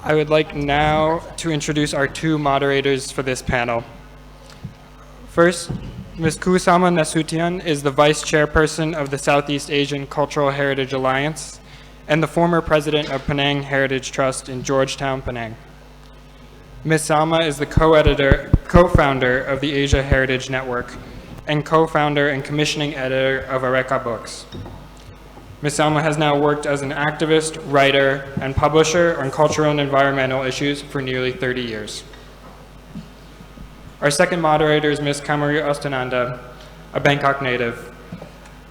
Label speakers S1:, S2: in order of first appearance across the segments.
S1: I would like now to introduce our two moderators for this panel. First, Ms. Kusama Nasution is the Vice Chairperson of the Southeast Asian Cultural Heritage Alliance and the former President of Penang Heritage Trust in Georgetown, Penang. Ms. Salma is the co-founder of the Asia Heritage Network and co-founder and commissioning editor of Areka Books. Ms. Salma has now worked as an activist, writer, and publisher on cultural and environmental issues for nearly 30 years. Our second moderator is Ms. Kamari Ostananda, a Bangkok native.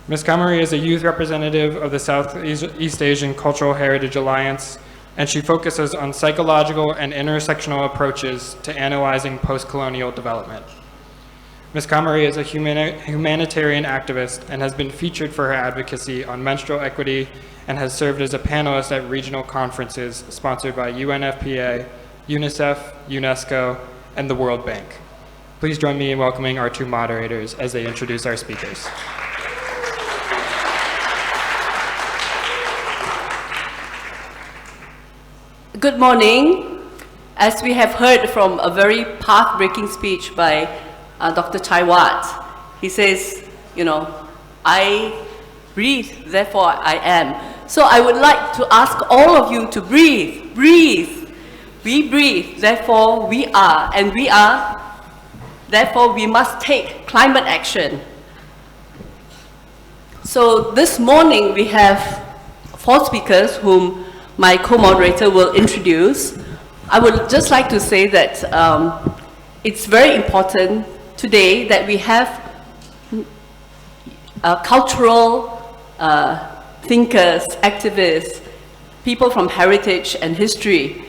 S1: Ms. Kamari is a youth representative of the Southeast Asian Cultural Heritage Alliance, and she focuses on psychological and intersectional approaches to analyzing post-colonial development. Ms. Kamari is a humanitarian activist and has been featured for her advocacy on menstrual equity and has served as a panelist at regional conferences sponsored by UNFPA, UNICEF, UNESCO, and the World Bank. Please join me in welcoming our two moderators as they introduce our speakers.
S2: Good morning. As we have heard from a very path-breaking speech by Dr. Chai Wat, he says, I breathe, therefore I am. So I would like to ask all of you to breathe, breathe. We breathe, therefore we are, and we are, therefore we must take climate action. So this morning we have 4 speakers whom my co-moderator will introduce. I would just like to say that it's very important today that we have cultural thinkers, activists, people from heritage and history,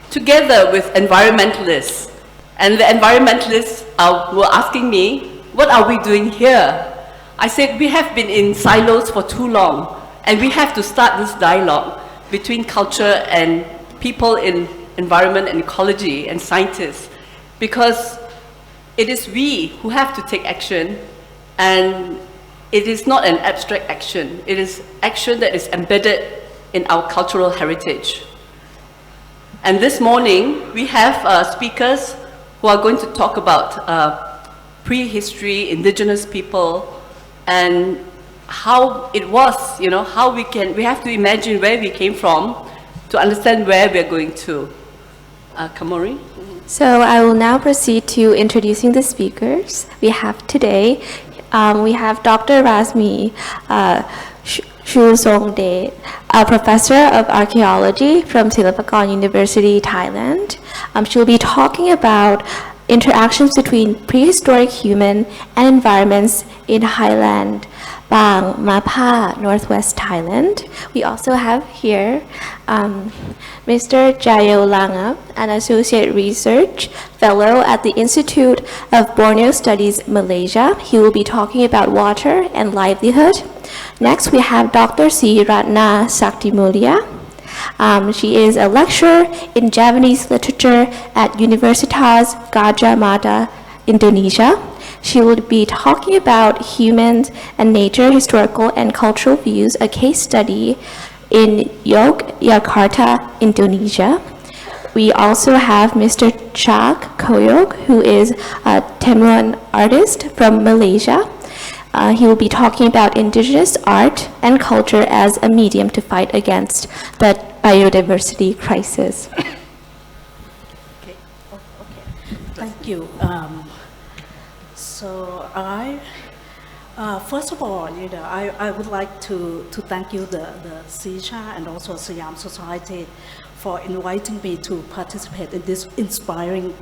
S2: together with environmentalists. And the environmentalists were asking me, what are we doing here? I said, we have been in silos for too long, and we have to start this dialogue between culture and people in environment and ecology and scientists, because it is we who have to take action, and it is not an abstract action. It is action that is embedded in our cultural heritage. And this morning, we have speakers who are going to talk about prehistory, indigenous people, and how it was, how we have to imagine where we came from to understand where we're going to. Kamori?
S3: So I will now proceed to introducing the speakers we have today. We have Dr. Rasmi Shoocongdej, a professor of archaeology from Silpakorn University, Thailand. She will be talking about interactions between prehistoric human and environments in Highland, Bang, Mapha, Northwest Thailand. We also have here Mr. Jayl Langub, an associate research fellow at the Institute of Borneo Studies, Malaysia. He will be talking about water and livelihood. Next, we have Dr. C. Ratna Saktimulya. She is a lecturer in Javanese literature at Universitas Gadjah, Mada, Indonesia. She will be talking about humans and nature, historical and cultural views, a case study in Yogyakarta, Indonesia. We also have Mr. Chak Koyok, who is a Temuan artist from Malaysia. He will be talking about indigenous art and culture as a medium to fight against the biodiversity crisis.
S4: Okay. Thank you. So first of all, I would like to thank you, the CICHA and also Siam Society, for inviting me to participate in this inspiring,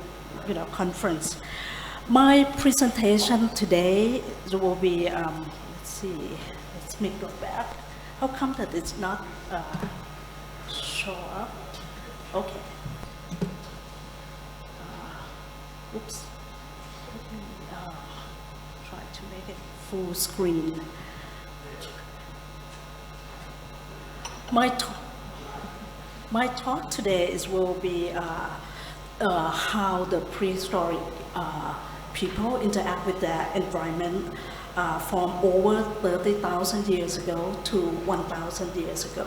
S4: conference. My presentation today will be, let's make it back. How come that it's not show up? Okay. Oops. Let me try to make it full screen. My talk today will be how the prehistoric people interact with their environment from over 30,000 years ago to 1,000 years ago.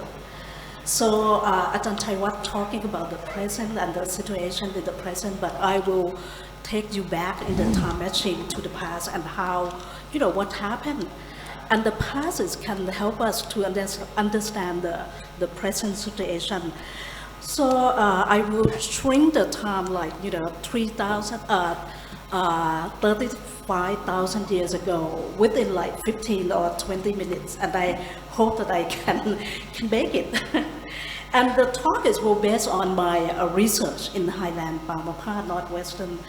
S4: So Ajahn Chaiwat talking about the present and the situation in the present, but I will take you back in the time machine to the past and how, you know, what happened. And the past can help us to understand the present situation. So I will shrink the time like, you know, 35,000 years ago within like 15 or 20 minutes. And I hope that I can make it. And the talk will be based on my research in Highland, Mapha, northwestern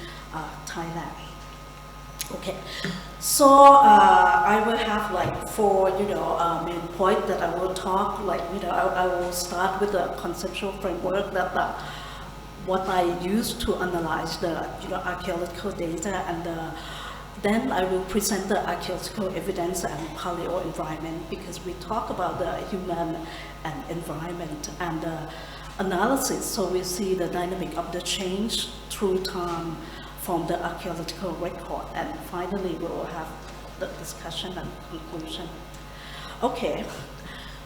S4: Thailand. Okay, so I will have like 4, you know, main points that I will talk. Like, you know, I will start with the conceptual framework that what I use to analyze the, you know, archaeological data, and then I will present the archaeological evidence and paleo environment, because we talk about the human and environment and analysis. So we see the dynamic of the change through time from the archaeological record, and finally we will have the discussion and conclusion. Okay,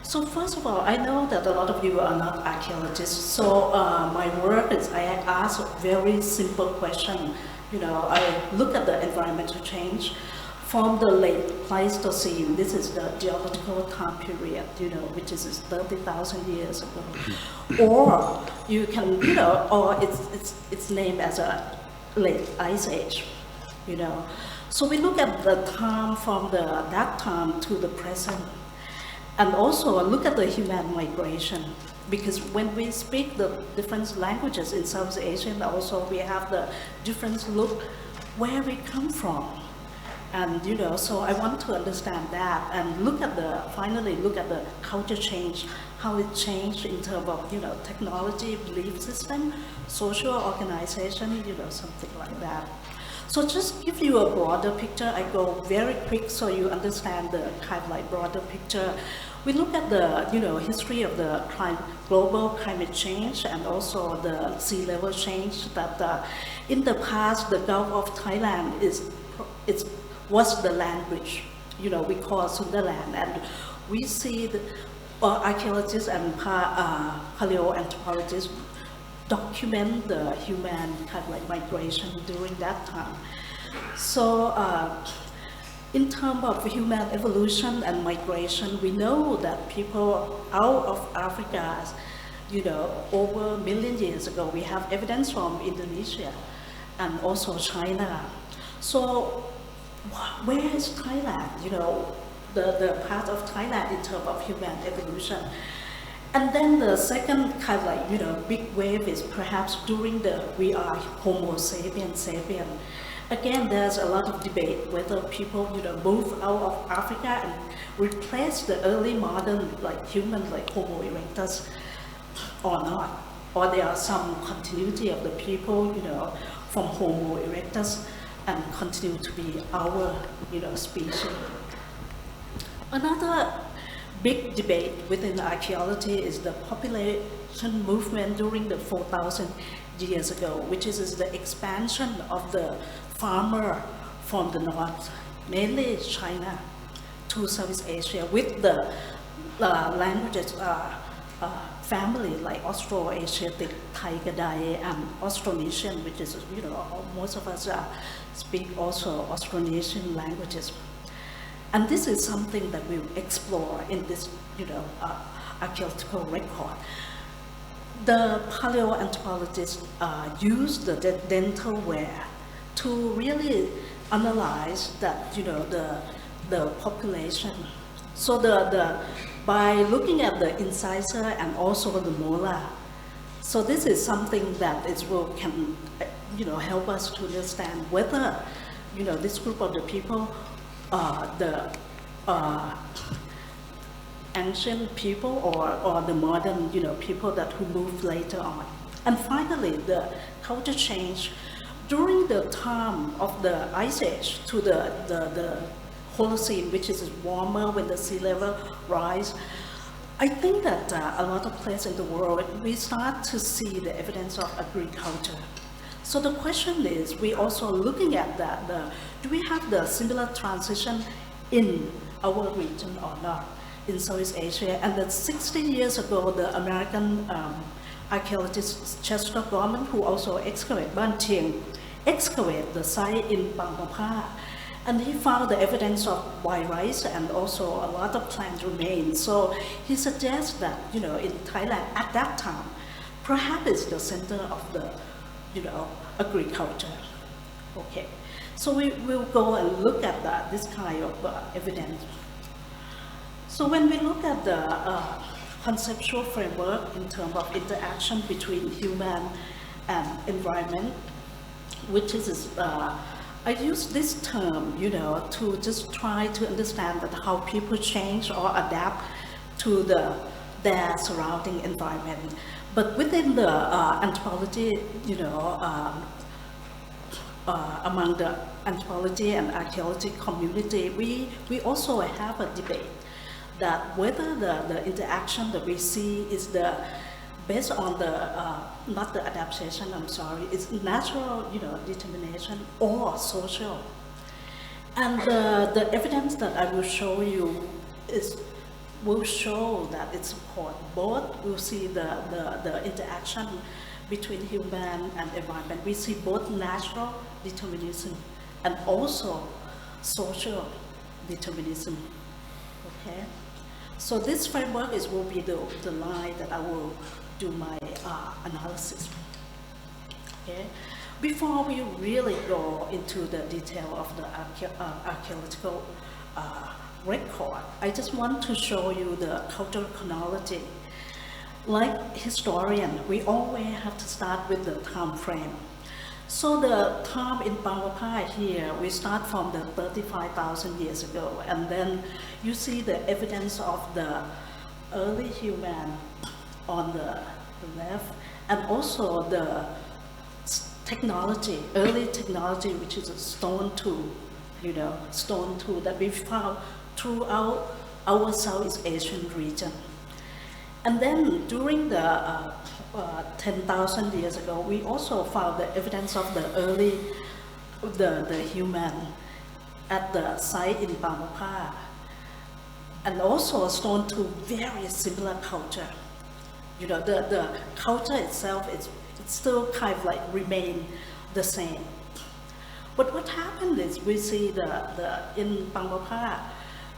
S4: so first of all, I know that a lot of you are not archaeologists, so my work is I ask a very simple question. You know, I look at the environmental change from the late Pleistocene. This is the geological time period, you know, which is 30,000 years ago. Or you can, you know, or it's named as a late ice age, you know. So we look at the time from that time to the present, and also look at the human migration, because when we speak the different languages in South Asia, also we have the different look where we come from. And, you know, so I want to understand that and finally look at the culture change, how it changed in terms of, you know, technology, belief system, social organization, you know, something like that. So just give you a broader picture. I go very quick so you understand the kind of like broader picture. We look at the, you know, history of the global climate change and also the sea level change, that in the past the Gulf of Thailand was the land bridge, you know, we call Sunderland, and we see the archaeologists and paleoanthropologists document the human kind of like migration during that time. So in terms of human evolution and migration, we know that people out of Africa, you know, over a million years ago, we have evidence from Indonesia and also China. So where is Thailand, you know, the part of Thailand in terms of human evolution? And then the second kind of like, you know, big wave is perhaps during we are Homo sapiens. Again, there's a lot of debate whether people, you know, move out of Africa and replace the early modern like humans like Homo erectus or not. Or there are some continuity of the people, you know, from Homo erectus and continue to be our, you know, species. Another big debate within archaeology is the population movement during the 4,000 years ago, which is the expansion of the farmer from the north, mainly China, to Southeast Asia, with the languages family like Austroasiatic, Thai Gadjah, and Austronesian, which is, you know, most of us speak also Austronesian languages. And this is something that we explore in this, you know, archaeological record. The paleoanthropologists use the dental wear to really analyze that, you know, the population. So by looking at the incisor and also the molar, so this is something that can, you know, help us to understand whether, you know, this group of the people, the ancient people or the modern, you know, people who moved later on. And finally, the culture change during the time of the Ice Age to the Holocene, which is warmer when the sea level rise. I think that a lot of places in the world, we start to see the evidence of agriculture. So the question is, we also looking at that, do we have the similar transition in our region or not? in Southeast Asia. And then 60 years ago, the American archaeologist Chester Gorman, who also excavated the site in Mapha, and he found the evidence of white rice and also a lot of plant remains. So he suggests that, in Thailand at that time, perhaps it's the center of the, agriculture. Okay, so we will go and look at this kind of evidence. So when we look at the conceptual framework in terms of interaction between human and environment, which is, I use this term, to just try to understand that how people change or adapt to their surrounding environment. But within the anthropology, among the anthropology and archaeology community, we also have a debate that whether the interaction that we see is based on not the adaptation, it's natural, determination or social. And the evidence that I will show you will show that it supports both. We'll see the interaction between human and environment. We see both natural determinism and also social determinism. Okay, so this framework will be the line that I will do my analysis. Okay, before we really go into the detail of the archaeological record, I just want to show you the cultural chronology. Like historian, we always have to start with the time frame. So the time in Mapha here, we start from the 35,000 years ago, and then you see the evidence of the early human on the left, and also the technology, early technology, which is a stone tool, stone tool that we found throughout our Southeast Asian region. And then during the 10,000 years ago, we also found the evidence of the early, the human at the site in Mapha, and also a stone tool, very similar culture. The culture itself it's still kind of like remain the same. But what happened is we see in Mapha,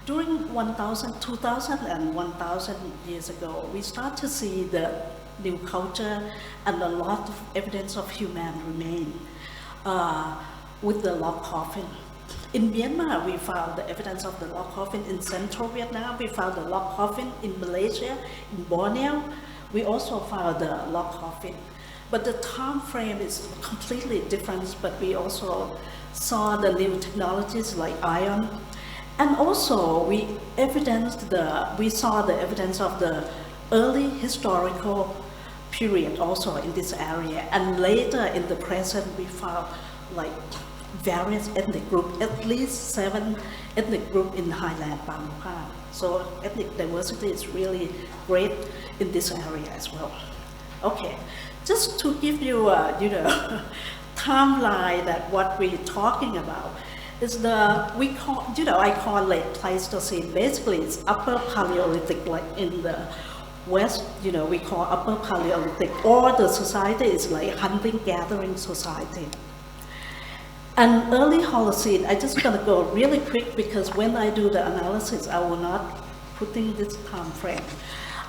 S4: during 2,000 and 1,000 years ago, we start to see the new culture and a lot of evidence of human remain with the log coffin. In Myanmar, we found the evidence of the log coffin. In central Vietnam, we found the log coffin. In Malaysia, in Borneo, we also found the log coffin. But the time frame is completely different, but we also saw the new technologies like iron. And also, we saw the evidence of the early historical period also in this area. And later in the present, we found like various ethnic groups, at least 7 ethnic groups in Highland, Mapha. So ethnic diversity is really great in this area as well. Okay, just to give you a timeline that what we're talking about is I call it Pleistocene. Basically, it's Upper Paleolithic, like in the West, we call Upper Paleolithic, or the society is like hunting-gathering society. And early Holocene, I just gonna go really quick because when I do the analysis, I will not put in this time frame.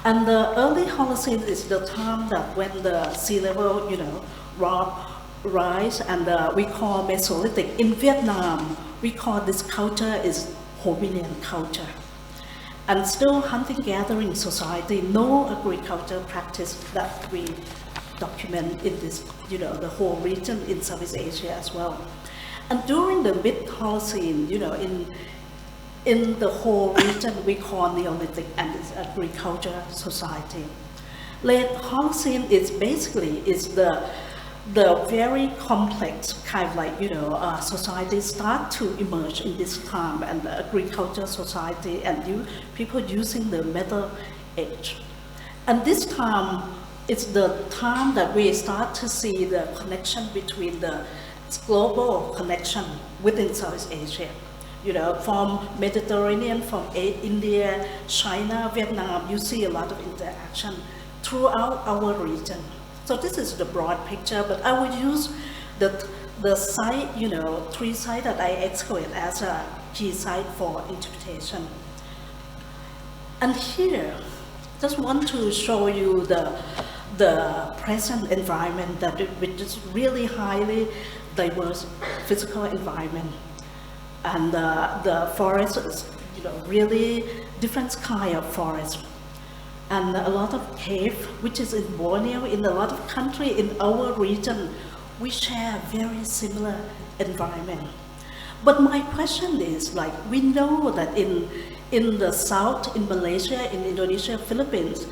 S4: And the early Holocene is the time that when the sea level, rise, and we call Mesolithic. In Vietnam, we call this culture is hominian culture. And still hunting-gathering society, no agriculture practice that we document in this, the whole region in Southeast Asia as well. And during the mid-Holocene, in the whole region, we call Neolithic and it's agriculture society. Late Holocene is basically the very complex kind of like, societies start to emerge in this time, and the agriculture society and people using the metal age. And this time, it's the time that we start to see the connection between the global connection within Southeast Asia. from Mediterranean, from India, China, Vietnam, you see a lot of interaction throughout our region. So this is the broad picture, but I would use the site, 3 sites that I excavate as a key site for interpretation. And here, just want to show you the present environment which is really highly diverse physical environment. And the forest is, really different kind of forest. And a lot of cave, which is in Borneo, in a lot of country in our region, we share very similar environment. But my question is, we know that in the south, in Malaysia, in Indonesia, Philippines,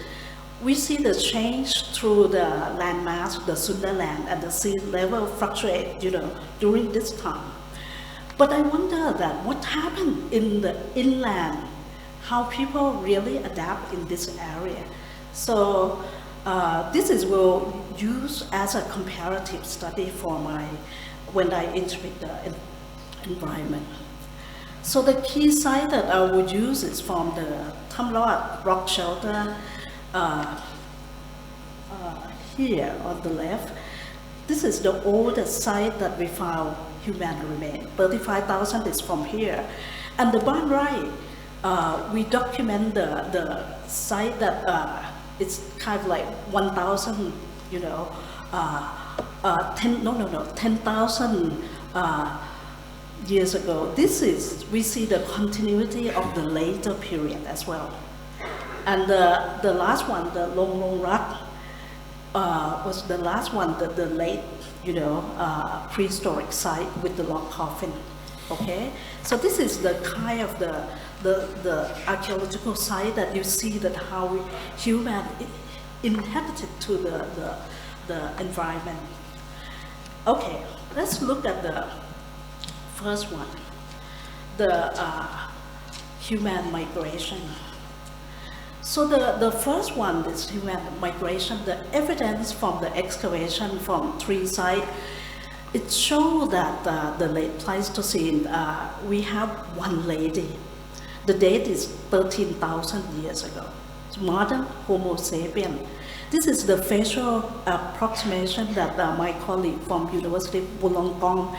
S4: we see the change through the landmass, the Sundaland, and the sea level fluctuate, during this time. But I wonder that what happened in the inland, how people really adapt in this area. So this is will use as a comparative study for when I interpret the environment. So the key site that I would use is from the Tamlot rock shelter here on the left. This is the oldest site that we found human remain. 35,000 is from here. And the bottom right, we document the site that it's kind of like 1,000, 10,000 years ago. We see the continuity of the later period as well. And the last one, the Long Rock, was the last one, the late, prehistoric site with the log coffin. Okay, so this is the kind of the archaeological site that you see that how human inhabited to the environment. Okay, let's look at the first one, the human migration. So the first one is human migration. The evidence from the excavation from 3 sites, it shows that the late Pleistocene, we have one lady. The date is 13,000 years ago. It's modern Homo sapien. This is the facial approximation that my colleague from University Wollongong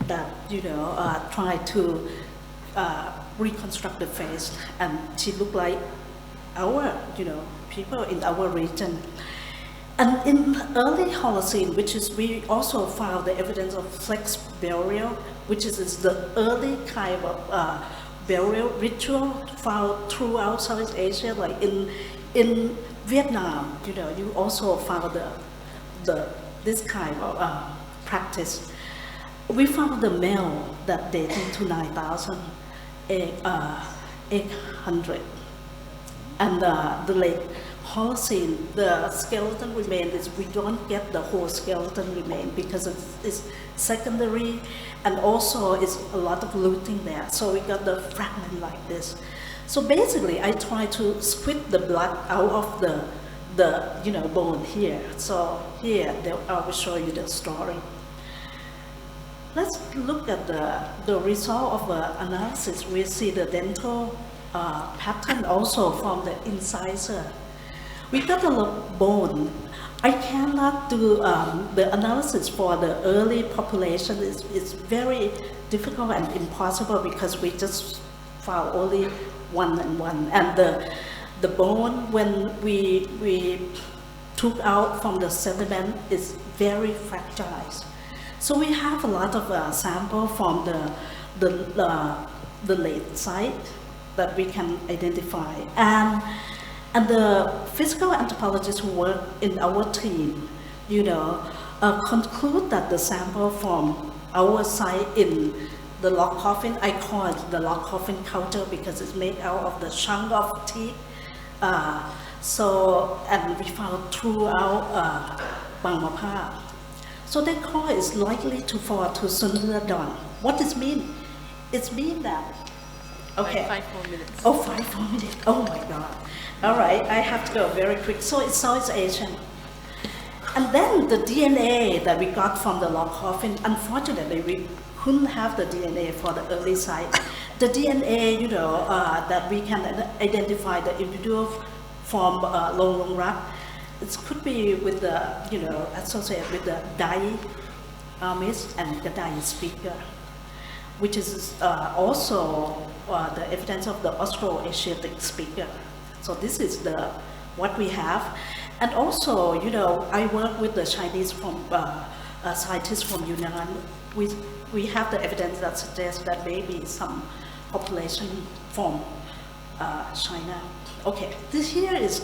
S4: that tried to reconstruct the face, and she looked like our people in our region. And in early Holocene, which is we also found the evidence of flex burial, which is the early kind of burial ritual found throughout Southeast Asia, like in Vietnam. You also found this kind of practice. We found the male that dating to 9,800, and the late Holocene, the skeleton remains, we don't get the whole skeleton remain because it's secondary, and also it's a lot of looting there. So we got the fragment like this. So basically, I try to squeeze the blood out of the bone here. So here, I will show you the story. Let's look at the result of the analysis. We see the dental pattern also from the incisor. We got a lot of bone. I cannot do the analysis for the early population. It's very difficult and impossible because we just found only one and one. And the bone, when we took out from the sediment, is very fragile. So we have a lot of sample from the late site that we can identify. And the physical anthropologists who work in our team, conclude that the sample from our site in the log coffin, I call it the log coffin culture because it's made out of the chunk of teeth. And we found throughout Mapha. So that core is likely to fall to Sundaland. What does it mean? It means that. Okay.
S2: 5 more minutes.
S4: Oh, 5 more minutes. Oh my God. All right, I have to go very quick. So it's Southeast Asian. And then the DNA that we got from the log coffin, unfortunately, we couldn't have the DNA for the early site. The DNA, that we can identify the individual from Long Long Rak, it could be with the, associated with the Dai Amis and Gadjah speaker, which is also the evidence of the Austro-Asiatic speaker. So this is what we have. And also, I work with the Chinese scientists from Yunnan. We have the evidence that suggests that maybe some population from China. Okay, this here is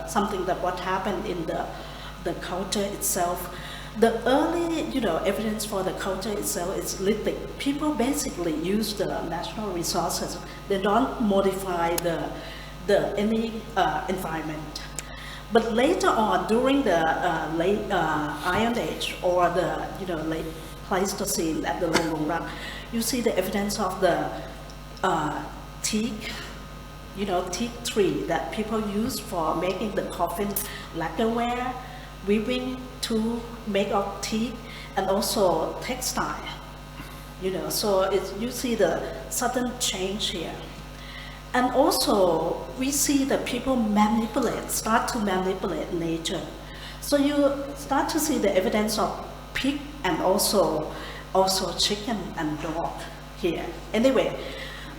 S4: something that what happened in the culture itself. The early, evidence for the culture itself is lithic. People basically use the natural resources. They don't modify any environment. But later on, during the late Iron Age or the late Pleistocene at the Long Long Rak, you see the evidence of the teak, teak tree that people use for making the coffin lacquerware, weaving to make of teak, and also textile. So you see the sudden change here. And also, we see that people start to manipulate nature. So you start to see the evidence of pig and also chicken and dog here. Anyway,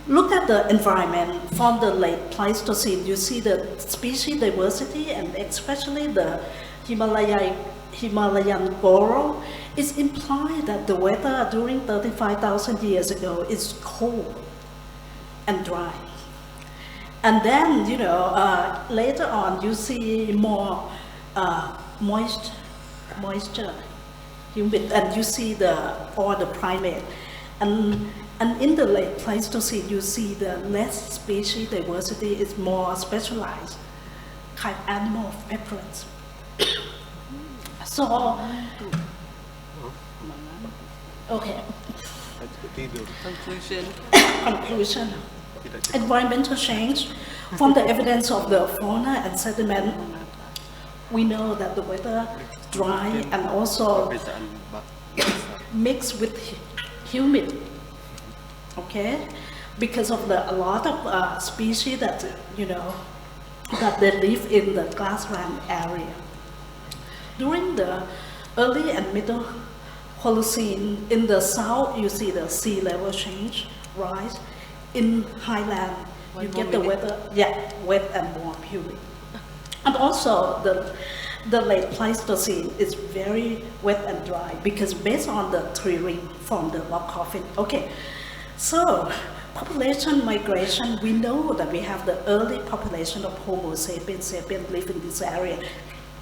S4: look at the environment from the late Pleistocene. You see the species diversity, and especially the Himalayan coral. It's implied that the weather during 35,000 years ago is cold and dry. And then, later on, you see more moisture, humid, and you see all the primate. And in the late Pleistocene, you see the less species diversity is more specialized kind of animal appearance. So, okay. Conclusion. Environmental change. From the evidence of the fauna and sediment, we know that the weather dry and also mixed with humid. Okay, because of a lot of species that that they live in the grassland area. During the early and middle Holocene, in the south you see the sea level change, rise. In Highland, you get the weather, wet and warm, humid. And also the late Pleistocene is very wet and dry because based on the tree ring from the rock coffin. Okay, so population migration, we know that we have the early population of Homo sapiens live in this area,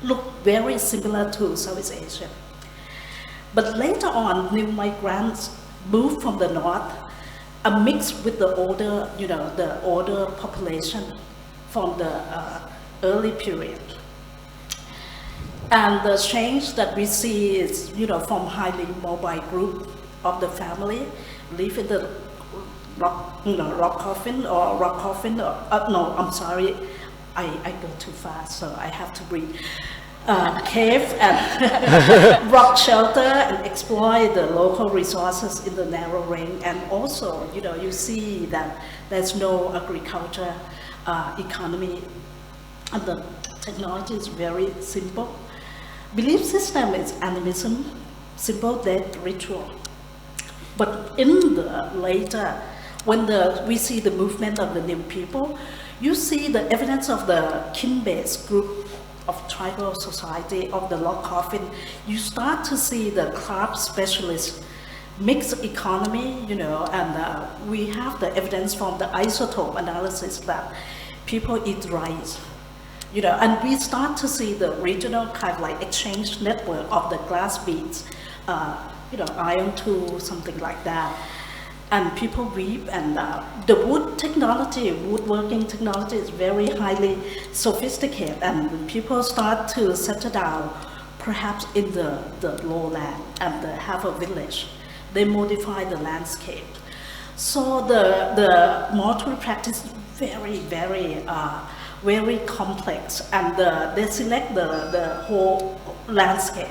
S4: look very similar to Southeast Asia. But later on, new migrants moved from the north, a mix with the older population from the early period. And the change that we see is, from highly mobile group of the family, live in the rock coffin, no, I'm sorry, I go too fast, so I have to breathe. Cave and rock shelter and exploit the local resources in the narrow range. And also, you see that there's no agriculture economy, and the technology is very simple. Belief system is animism, simple death ritual. But in the later, when we see the movement of the new people, you see the evidence of the kin-based group of tribal society of the log coffin. You start to see the craft specialists, mixed economy, and we have the evidence from the isotope analysis that people eat rice, and we start to see the regional kind of like exchange network of the glass beads, iron tool, something like that. And people weave, and the woodworking technology is very highly sophisticated, and people start to settle down perhaps in the lowland and have a village. They modify the landscape. So the mortuary practice is very, very, very complex, and they select the whole landscape,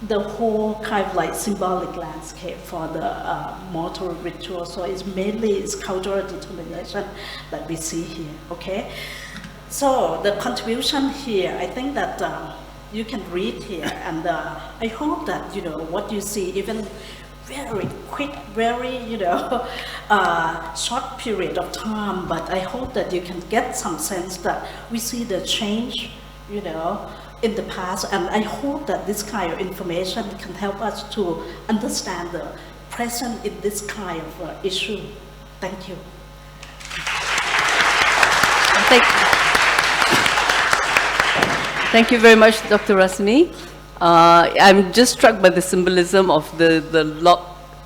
S4: the whole kind of like symbolic landscape for the mortal ritual. So it's mainly cultural determination that we see here, okay? So the contribution here, I think that you can read here, and I hope that, you know, what you see, even very quick, very, you know, short period of time, but I hope that you can get some sense that we see the change, you know, in the past, and I hope that this kind of information can help us to understand the present in this kind of issue. Thank you.
S2: Thank you very much, Dr. Rasmi. I'm just struck by the symbolism of the log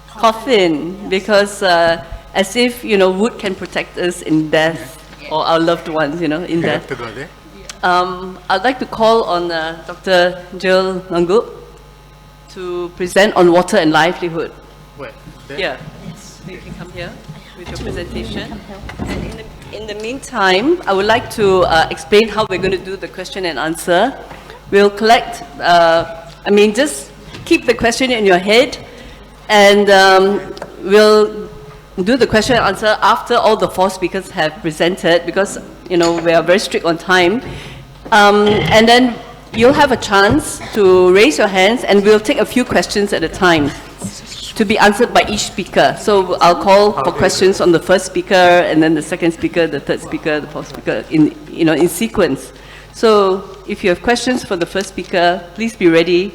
S2: coffin, because as if, you know, wood can protect us in death, or our loved ones, you know, in death. I'd like to call on Dr. Jayl Langub to present on water and livelihood.
S5: Where?
S2: Yeah, you can come here with your presentation. And in the meantime, I would like to explain how we're going to do the question and answer. We'll collect, just keep the question in your head, and we'll do the question and answer after all the 4 speakers have presented, because, you know, we are very strict on time. And then you'll have a chance to raise your hands, and we'll take a few questions at a time to be answered by each speaker. So I'll call for questions on the first speaker, and then the second speaker, the third speaker, the fourth speaker, in sequence. So if you have questions for the first speaker, please be ready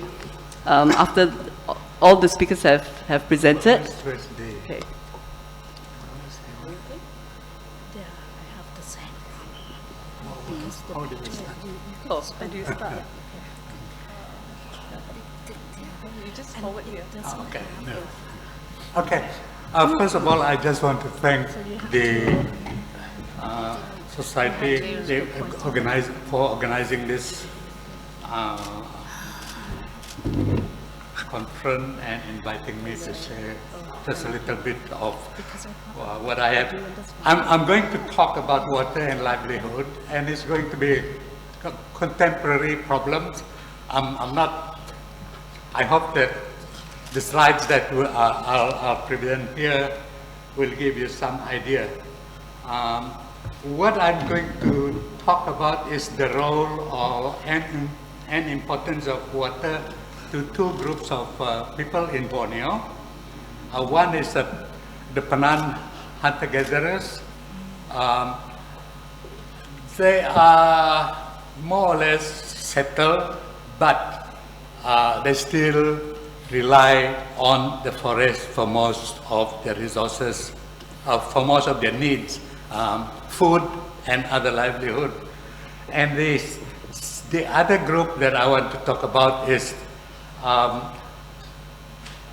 S2: after all the speakers have presented. Okay. Oh, how do you start? You just forward here.
S5: Okay. No. Okay. First of all, I just want to thank the society for organizing this conference and inviting me to share just a little bit of what I have. I'm going to talk about water and livelihood, and it's going to be contemporary problems. I hope that the slides that I'll present here will give you some idea. What I'm going to talk about is the role and importance of water to 2 groups of people in Borneo. One is the Penan hunter-gatherers. They are more or less settled, but they still rely on the forest for most of their resources, for most of their needs, food and other livelihood. And the other group that I want to talk about is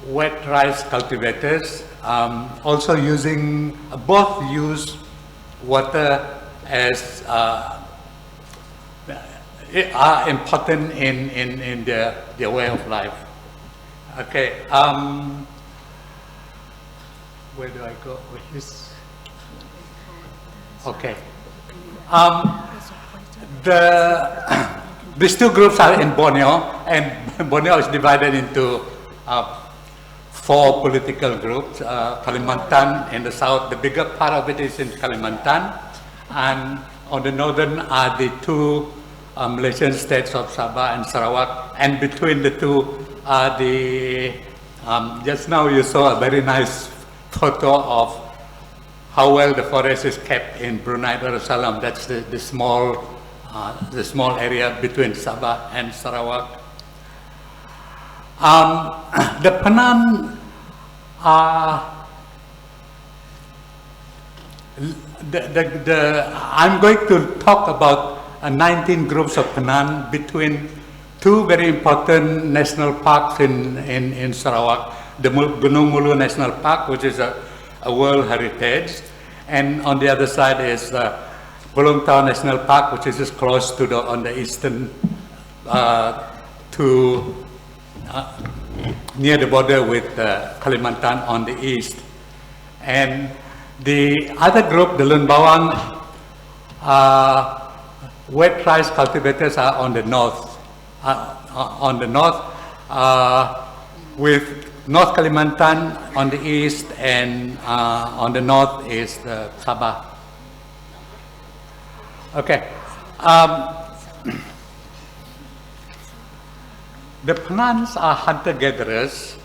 S5: wet rice cultivators, also both use water as are important in their way of life. Okay, where do I go with this? Okay. These 2 groups are in Borneo, and Borneo is divided into 4 political groups. Kalimantan in the south, the bigger part of it is in Kalimantan, and on the northern are the 2 Malaysian states of Sabah and Sarawak, and between the 2 are the, just now you saw a very nice photo of how well the forest is kept in Brunei Darussalam. That's the small area between Sabah and Sarawak. The Penan I'm going to talk about 19 groups of Penan between 2 very important national parks in Sarawak, the Gunung Mulu National Park, which is a World Heritage, and on the other side is Bolong Tau National Park, which is just close to on the eastern, near the border with Kalimantan on the east. And the other group, the Lun Bawang, wet rice cultivators, are on the north. with North Kalimantan on the east, and on the north is the Sabah. Okay. The Penans are hunter-gatherers.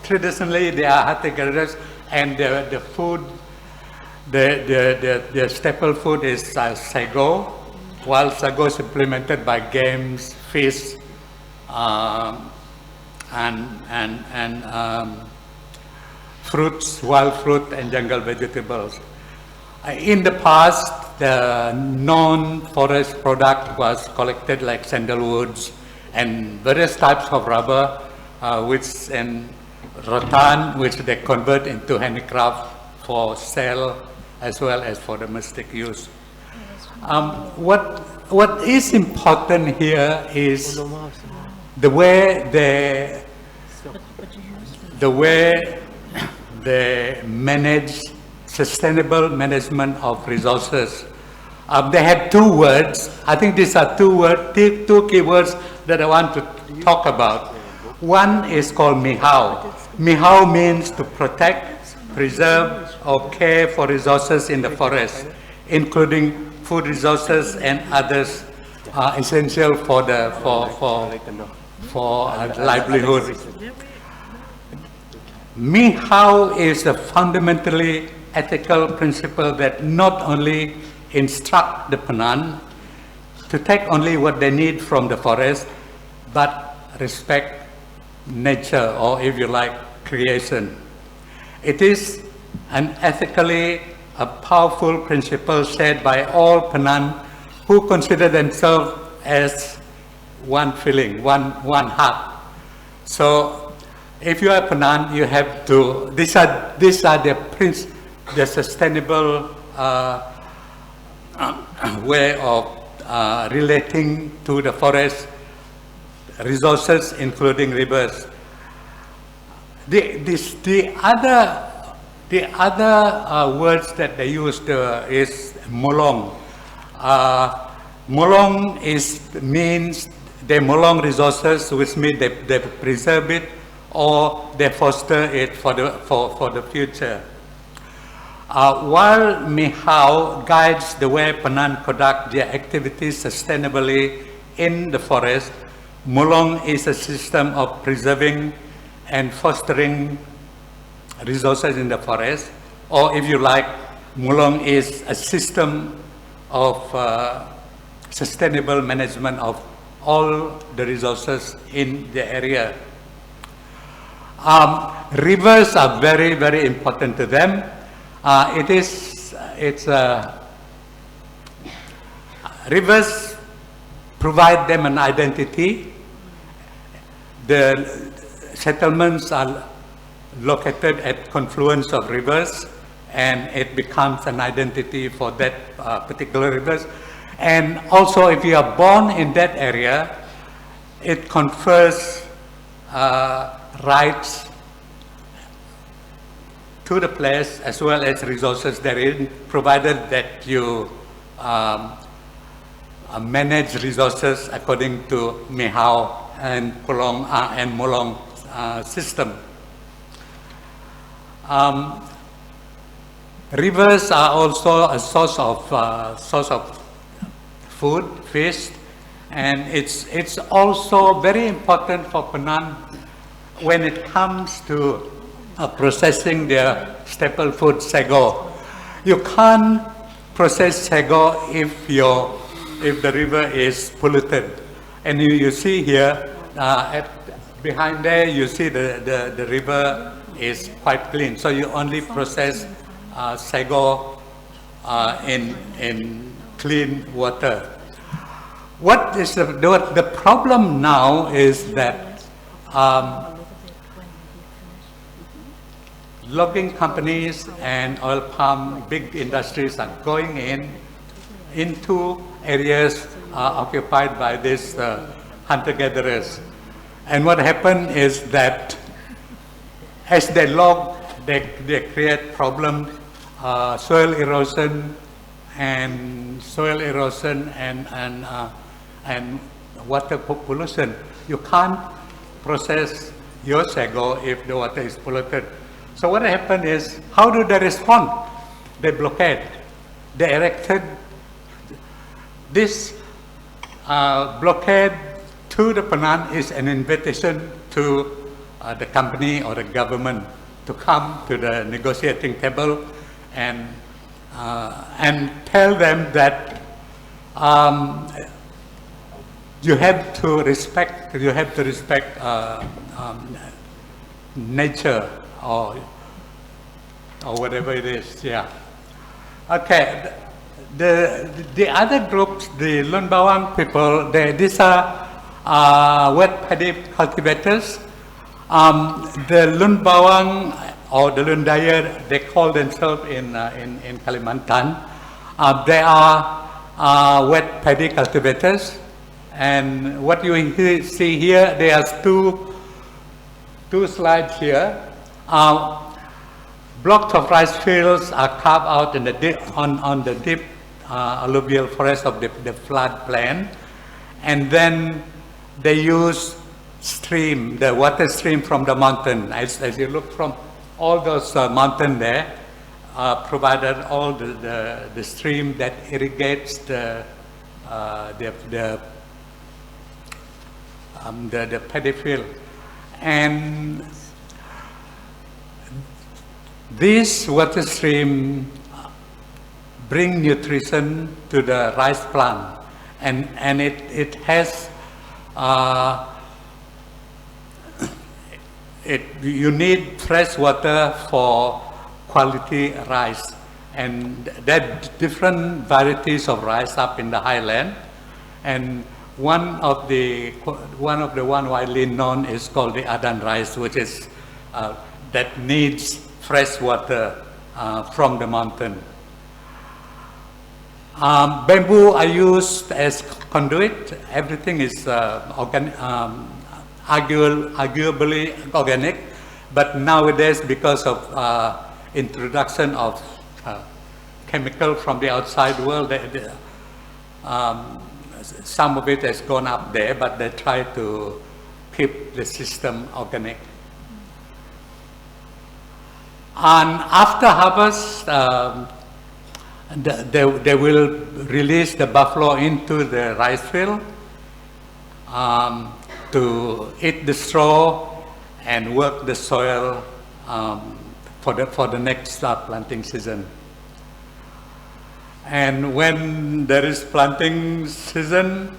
S5: Traditionally, they are hunter-gatherers, and the food, the staple food is sago, while sago is supplemented by games, fish, and fruits, wild fruit, and jungle vegetables. In the past, the non-forest product was collected like sandalwoods and various types of rubber, and rattan, which they convert into handicraft for sale as well as for domestic use. What is important here is the way they manage sustainable management of resources. They had two words. I think these are two keywords that I want to talk about. One is called mihau. Mihau means to protect, preserve, or care for resources in the forest, including food resources and others essential for livelihood. Mihau is a fundamentally ethical principle that not only instruct the Penan to take only what they need from the forest, but respect nature, or if you like, creation. It is an ethically a powerful principle shared by all Penan who consider themselves as one feeling, one heart. So if you are Penan, you have to, these are the sustainable way of relating to the forest resources, including rivers. The other words that they used is molong. Molong means they molong resources, which means they preserve it or they foster it for the future. While Mihau guides the way Penan conduct their activities sustainably in the forest, Molong is a system of preserving and fostering resources in the forest, or if you like, Molong is a system of sustainable management of all the resources in the area. Rivers are very, very important to them. Rivers provide them an identity. The settlements are located at confluence of rivers, and it becomes an identity for that particular rivers. And also, if you are born in that area, it confers rights to the place as well as resources therein, provided that you manage resources according to Mihau and Molong system. Rivers are also a source of food, fish, and it's also very important for Penan when it comes to processing their staple food, sago. You can't process sago if the river is polluted. And you see here, behind there, you see the river is quite clean. So you only process sago in clean water. What is the problem now is that logging companies and oil palm big industries are going into areas occupied by these hunter-gatherers. And what happened is that as they log, they create problems, soil erosion and and water pollution. You can't process your sago if the water is polluted. So what happened is, how do they respond? They blockade. They erected this blockade to the Penan is an invitation to the company or the government to come to the negotiating table and tell them that you have to respect nature or whatever it is. Yeah. Okay. The other groups, the Lun Bawang people, these are wet paddy cultivators. The Lun Bawang or the Lun Daya, they call themselves in Kalimantan. They are wet paddy cultivators, and what you see here, there are two slides here. Blocks of rice fields are carved out in the on the deep alluvial forest of the flood plain, and then they use the water stream from the mountain. As you look from all those mountains there, provided all the stream that irrigates the paddy field. And this water stream bring nutrition to the rice plant, and it has you need fresh water for quality rice, and there are different varieties of rice up in the highland, and one of the one widely known is called the Adan rice, which is that needs fresh water from the mountain. Bamboo are used as conduit. Everything is arguably organic, but nowadays, because of introduction of chemical from the outside world, some of it has gone up there, but they try to keep the system organic. And after harvest, they will release the buffalo into the rice field to eat the straw and work the soil for the next planting season. And when there is planting season,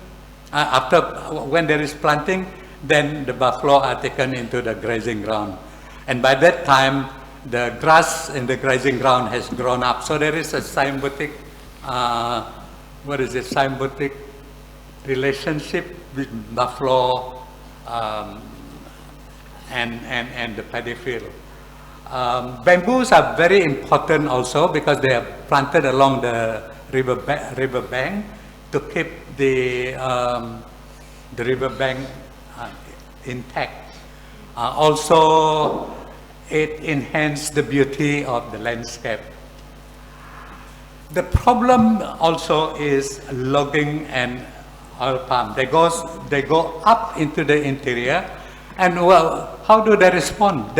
S5: when there is planting, then the buffalo are taken into the grazing ground. And by that time, the grass in the grazing ground has grown up. So there is a symbiotic, symbiotic relationship with buffalo and the paddy field. Bamboos are very important also because they are planted along the river bank to keep the river bank intact. Also, it enhances the beauty of the landscape. The problem also is logging and oil palm. They go up into the interior, and well, how do they respond?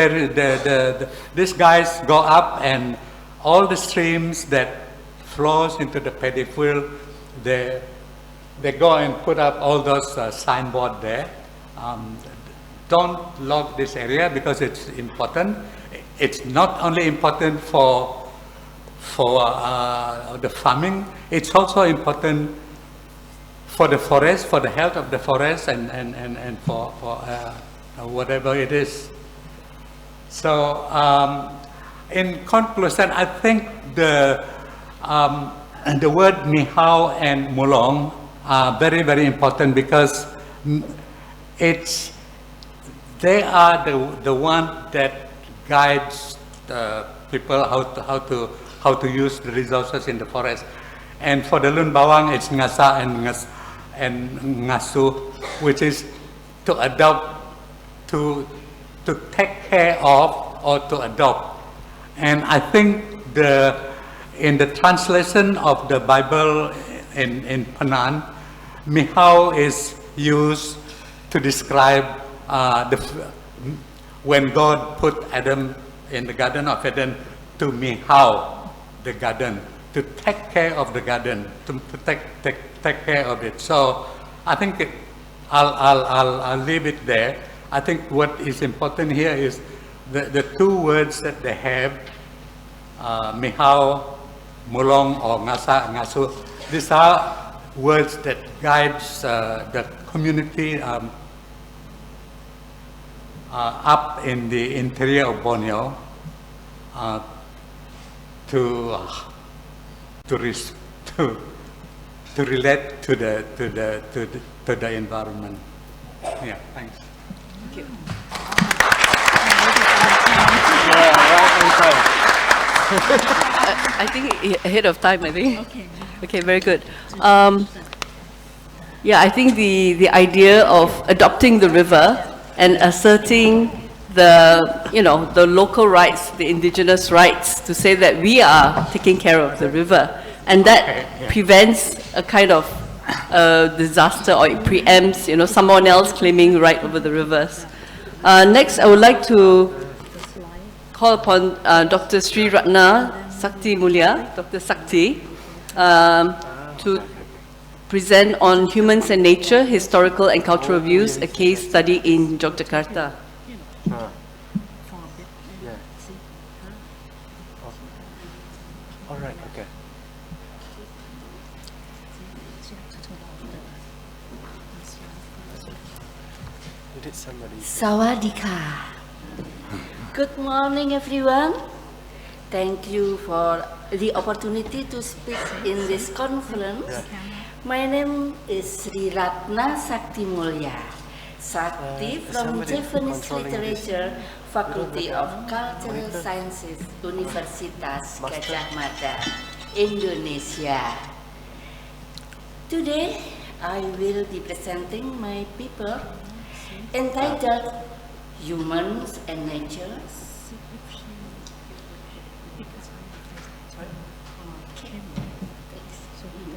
S5: These guys go up, and all the streams that flows into the paddy field, they go and put up all those signboard there. Don't log this area because it's important. It's not only important for the farming, it's also important for the forest, for the health of the forest, and for whatever it is. So in conclusion, I think the word Mihau and Mulong are very, very important because they are the one that guides people how to use the resources in the forest. And for the Lun Bawang, it's Ngasa and Ngasu, which is to adopt, to take care of, or to adopt. And I think in the translation of the Bible in Penan, Mihao is used to describe when God put Adam in the Garden of Eden to Mihao the garden, to take care of the garden, to take care of it. So I think I'll leave it there. I think what is important here is the two words that they have, Mihao, Mulong, or Ngasa, Ngasu. These are words that guides the community up in the interior of Borneo to relate to the environment. Yeah, thanks.
S2: Thank you. I think ahead of time, I think. Okay, very good. Yeah, I think the idea of adopting the river and asserting the local rights, the indigenous rights, to say that we are taking care of the river, and that prevents a kind of disaster, or it preempts, someone else claiming right over the rivers. Next, I would like to call upon Dr. Sri Ratna Saktimulya, Dr. Sakti, to present on humans and nature, historical and cultural views, a case study in Yogyakarta.
S6: All right, okay. Did somebody?
S7: Sawadika. Good morning, everyone. Thank you for the opportunity to speak in this conference. My name is Sri Ratna Saktimulya, Sakti from Javanese Literature, Faculty of Cultural Sciences, Universitas Gadjah Mada, Indonesia. Today, I will be presenting my paper entitled Humans and Nature.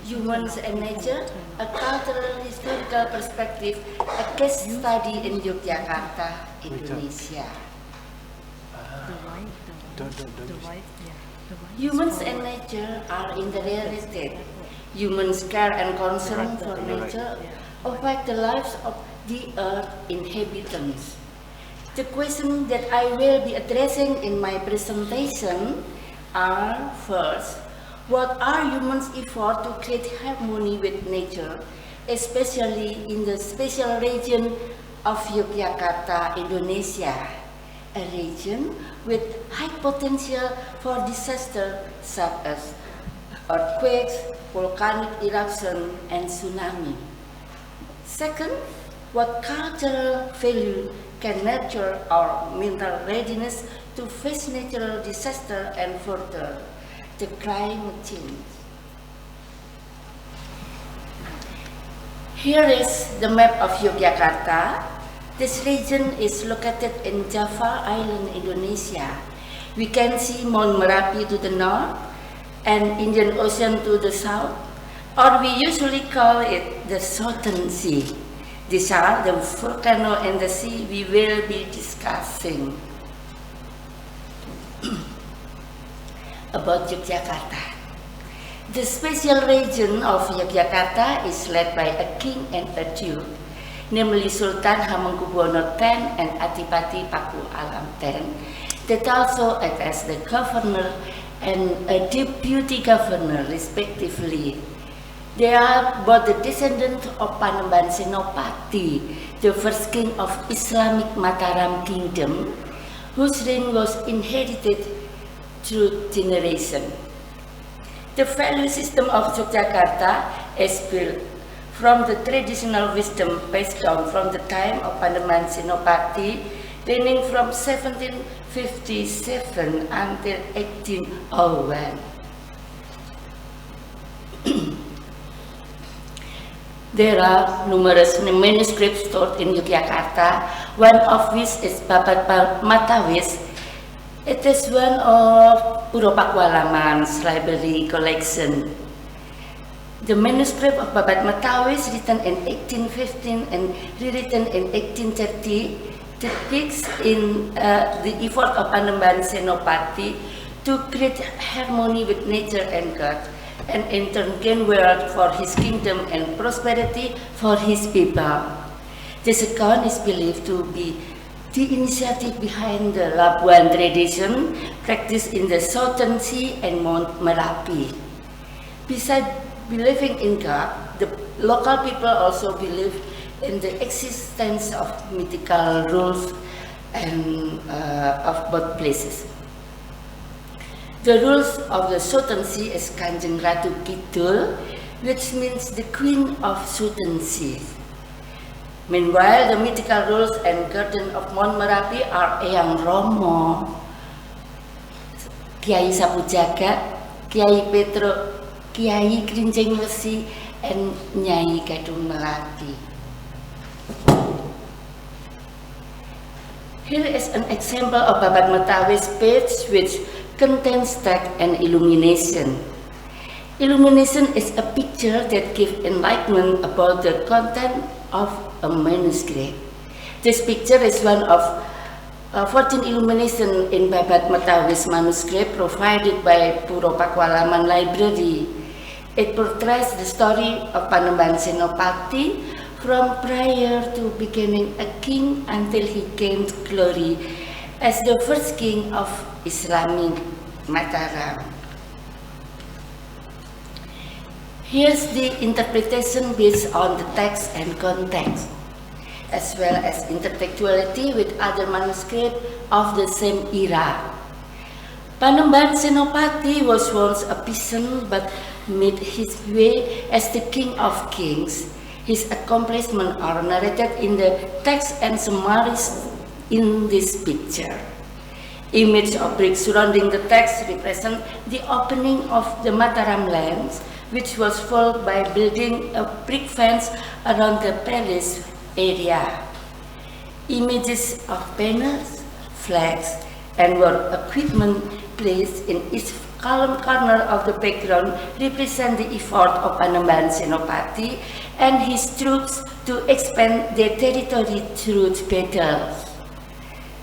S7: Humans and Nature, a cultural historical perspective, a case study in Yogyakarta, Indonesia. Humans and nature are interrelated. Humans' care and concern for nature affect the lives of the Earth inhabitants. The questions that I will be addressing in my presentation are, first, what are humans' efforts to create harmony with nature, especially in the special region of Yogyakarta, Indonesia, a region with high potential for disaster such as earthquakes, volcanic eruption, and tsunami. Second, what cultural value can nurture our mental readiness to face natural disaster and further the climate change. Here is the map of Yogyakarta. This region is located in Java Island, Indonesia. We can see Mount Merapi to the north and Indian Ocean to the south, or we usually call it the Southern Sea. These are the volcano and the sea we will be discussing. About Yogyakarta. The special region of Yogyakarta is led by a king and a duke, namely Sultan Hamengkubuwono X and Adipati Paku Alam X, that also act as the governor and a deputy governor respectively. They are both the descendants of Panembahan Senopati, the first king of Islamic Mataram Kingdom, whose reign was inherited through generation. The value system of Yogyakarta is built from the traditional wisdom passed down from the time of Panembahan Senopati, reigning from 1757 until 1801. There are numerous manuscripts stored in Yogyakarta, one of which is Babat Matawis. It is one of Puro Pakualaman's library collection. The manuscript of Babat Matawis, written in 1815 and rewritten in 1830, depicts in the effort of Panembahan Senopati to create harmony with nature and God, and in turn gain wealth for his kingdom and prosperity for his people. This account is believed to be the initiative behind the Labuan tradition practiced in the Southern Sea and Mount Merapi. Besides believing in God, the local people also believe in the existence of mythical rules and of both places. The rules of the Southern Sea is Kanjeng Ratu Kidul, which means the Queen of Southern Sea. Meanwhile, the mythical rules and garden of Mount Merapi are Eyang Romo, Kiai Sapu Jagat, Kiai Petro, Kiai Krinjeng Wesi, and Nyai Gadung Melati. Here is an example of Babat Matawis page which contains text and illumination. Illumination is a picture that gives enlightenment about the content of a manuscript. This picture is one of 14 illumination in Babat Matawis manuscript provided by Puro Pakualaman Library. It portrays the story of Panembahan Senopati from prior to becoming a king until he gained glory as the first king of Islamic Mataram. Here's the interpretation based on the text and context, as well as intertextuality with other manuscripts of the same era. Panembahan Senopati was once a peasant but made his way as the king of kings. His accomplishments are narrated in the text and summarized in this picture. Image of bricks surrounding the text represent the opening of the Mataram lands, which was followed by building a brick fence around the palace area. Images of banners, flags, and war equipment placed in each column corner of the background represent the effort of Panembahan Senopati and his troops to expand their territory through battles.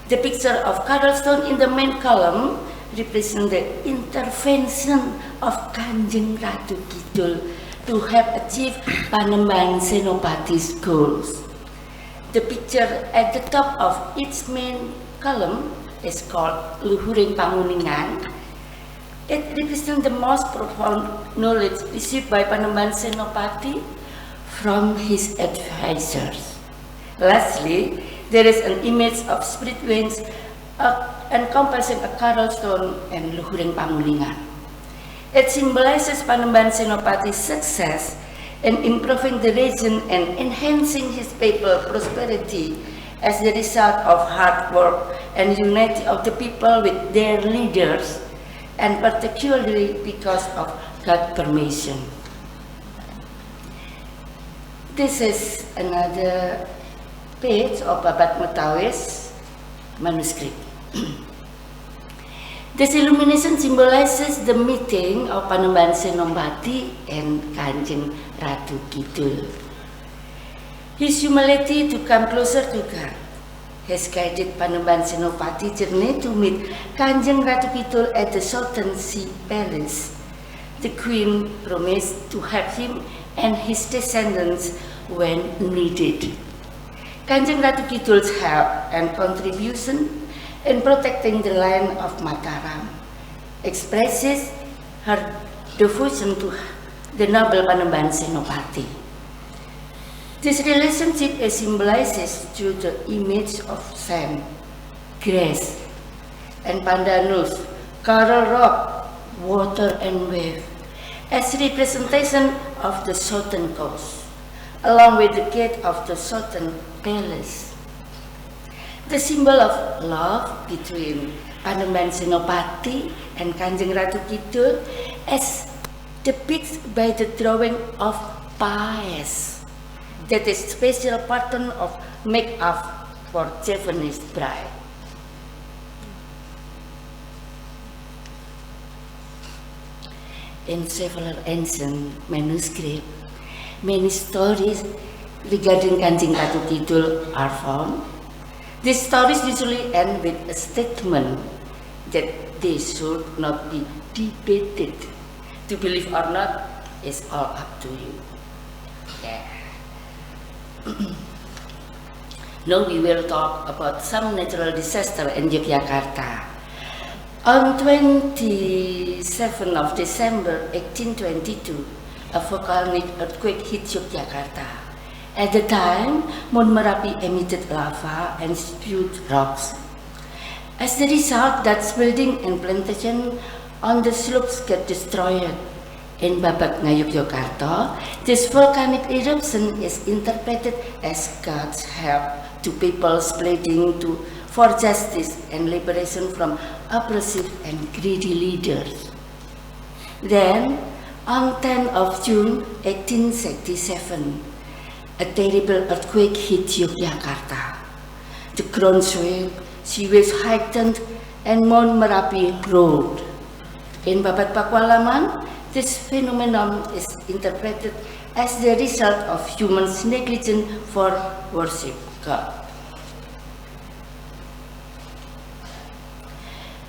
S7: The picture of cobblestone in the main column represents the intervention of Kanjeng Ratu Kidul to help achieve Panembahan Senopati's goals. The picture at the top of each main column is called Luhuring Panguningan. It represents the most profound knowledge received by Panembahan Senopati from his advisors. Lastly, there is an image of spirit wings encompassing a cobblestone and Luhuring Panguningan. It symbolizes Panembahan Senopati's success in improving the region and enhancing his people's prosperity as the result of hard work and unity of the people with their leaders, and particularly because of God's permission. This is another page of Babat Matawis manuscript. This illumination symbolizes the meeting of Panembahan Senopati and Kanjeng Ratu Kidul. His humility to come closer to God has guided Panembahan Senopati journey to meet Kanjeng Ratu Kidul at the Southern Sea Palace. The queen promised to help him and his descendants when needed. Kanjeng Ratu Kidul's help and contribution in protecting the land of Mataram expresses her devotion to the noble Panembahan Senopati. This relationship is symbolized through the image of sand, grass, and pandanus, coral rock, water, and wave, as representation of the southern coast, along with the gate of the southern palace. The symbol of love between Panembahan Senopati and Kanjeng Ratu Kidul as depicted by the drawing of pies, that is special pattern of make-up for Javanese bride. in several ancient manuscripts. Many stories regarding Kancing Katu Kidul are found. These stories usually end with a statement that they should not be debated. To believe or not is all up to you. Yeah. Now we will talk about some natural disaster in Yogyakarta. On 27th of December 1822, a volcanic earthquake hit Yogyakarta. At the time, Mount Merapi emitted lava and spewed rocks. As the result, Dutch building and plantation on the slopes get destroyed. In Babaknya Yogyakarta, this volcanic eruption is interpreted as God's help to people's pleading for justice and liberation from oppressive and greedy leaders. Then, on 10th of June 1867, a terrible earthquake hit Yogyakarta. The ground swelled, sewage heightened, and Mount Merapi rolled. In Babat Pakualaman, this phenomenon is interpreted as the result of humans' negligence for worship God.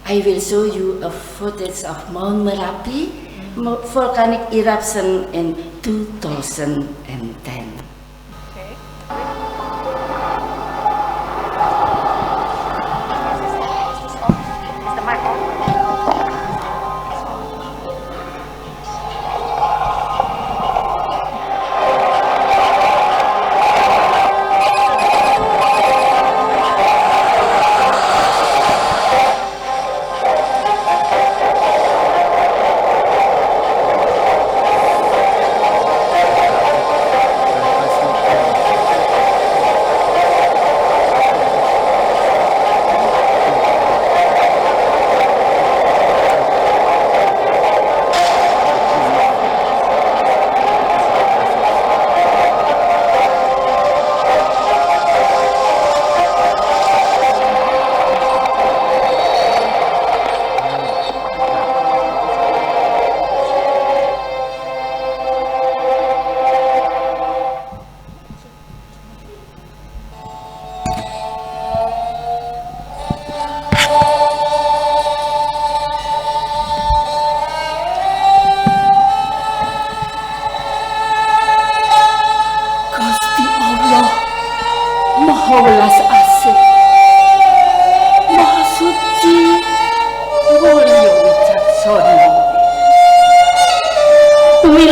S7: I will show you a footage of Mount Merapi volcanic eruption in 2010.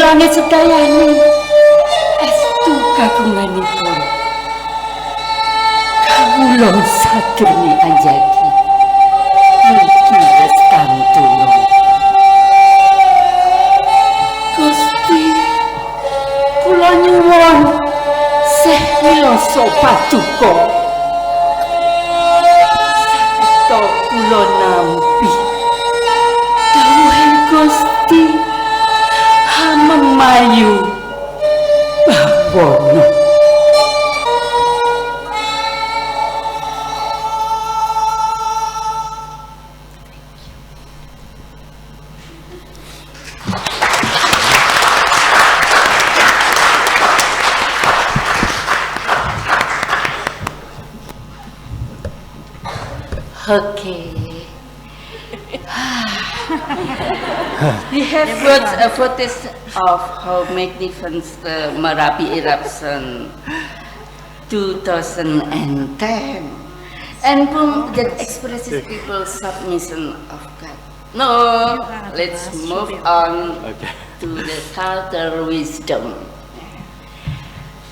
S8: langit sedayani estu kagunganipun kawula sadermi anjagi mugi restantun Gusti kula nyuwun seh wiloso paduka sakto kula nampi dawuhing Gusti Memayu Bawono.
S7: Okay. We have got a footage of how magnificent the Merapi eruption 2010 and boom, that expresses people's submission of God. No, let's move on to the cultural wisdom.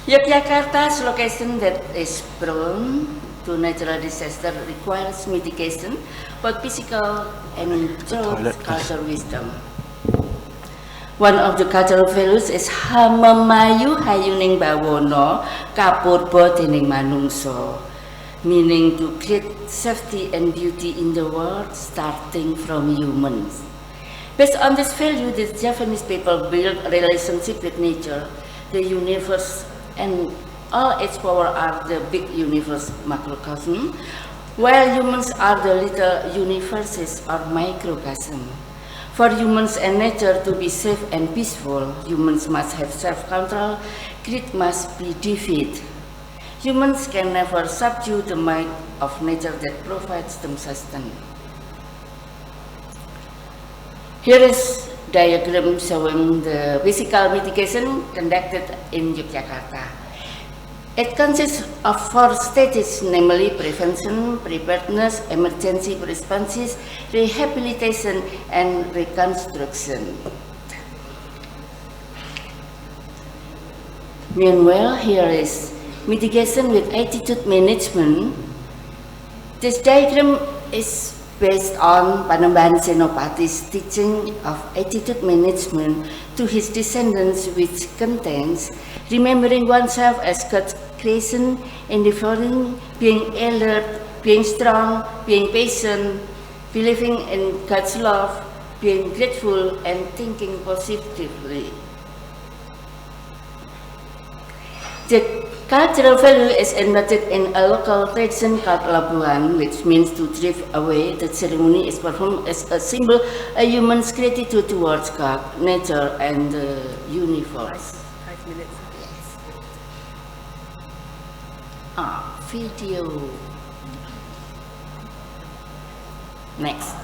S7: Yogyakarta's location that is prone to natural disaster requires mitigation, both physical and improved cultural wisdom. One of the cultural values is hamemayu hayuning bawono kapurba dening manungsa, meaning to create safety and beauty in the world starting from humans. Based on this value, the Javanese people build a relationship with nature, the universe, and all its power are the big universe macrocosm, while humans are the little universes or microcosm. For humans and nature to be safe and peaceful, humans must have self-control, greed must be defeated. Humans can never subdue the might of nature that provides them sustenance. Here is diagram showing the physical mitigation conducted in Yogyakarta. It consists of 4 stages, namely prevention, preparedness, emergency responses, rehabilitation, and reconstruction. Meanwhile, here is mitigation with attitude management. This diagram is based on Panembahan Senopati's teaching of attitude management to his descendants, which contains remembering oneself as God's creation, endeavoring, being alert, being strong, being patient, believing in God's love, being grateful, and thinking positively. The cultural value is embedded in a local tradition called Labuan, which means to drive away. The ceremony is performed as a symbol of human's gratitude towards God, nature, and the universe.
S2: 5 minutes.
S7: Video. Next.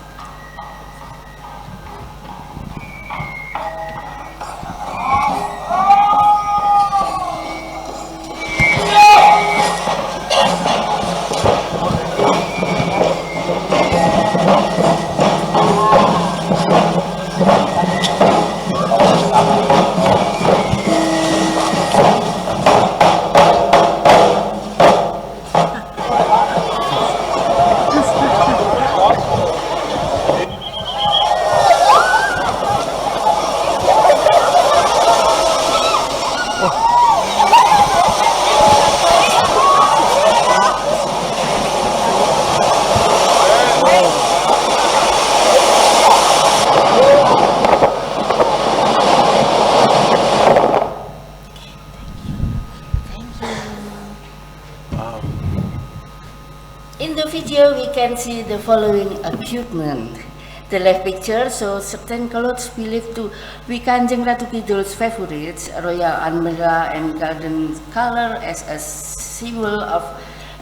S7: In the video, we can see the following equipment. The left picture shows certain clothes believed to be Kanjeng Ratu Kidul's favorites, royal almirah and golden color as a symbol of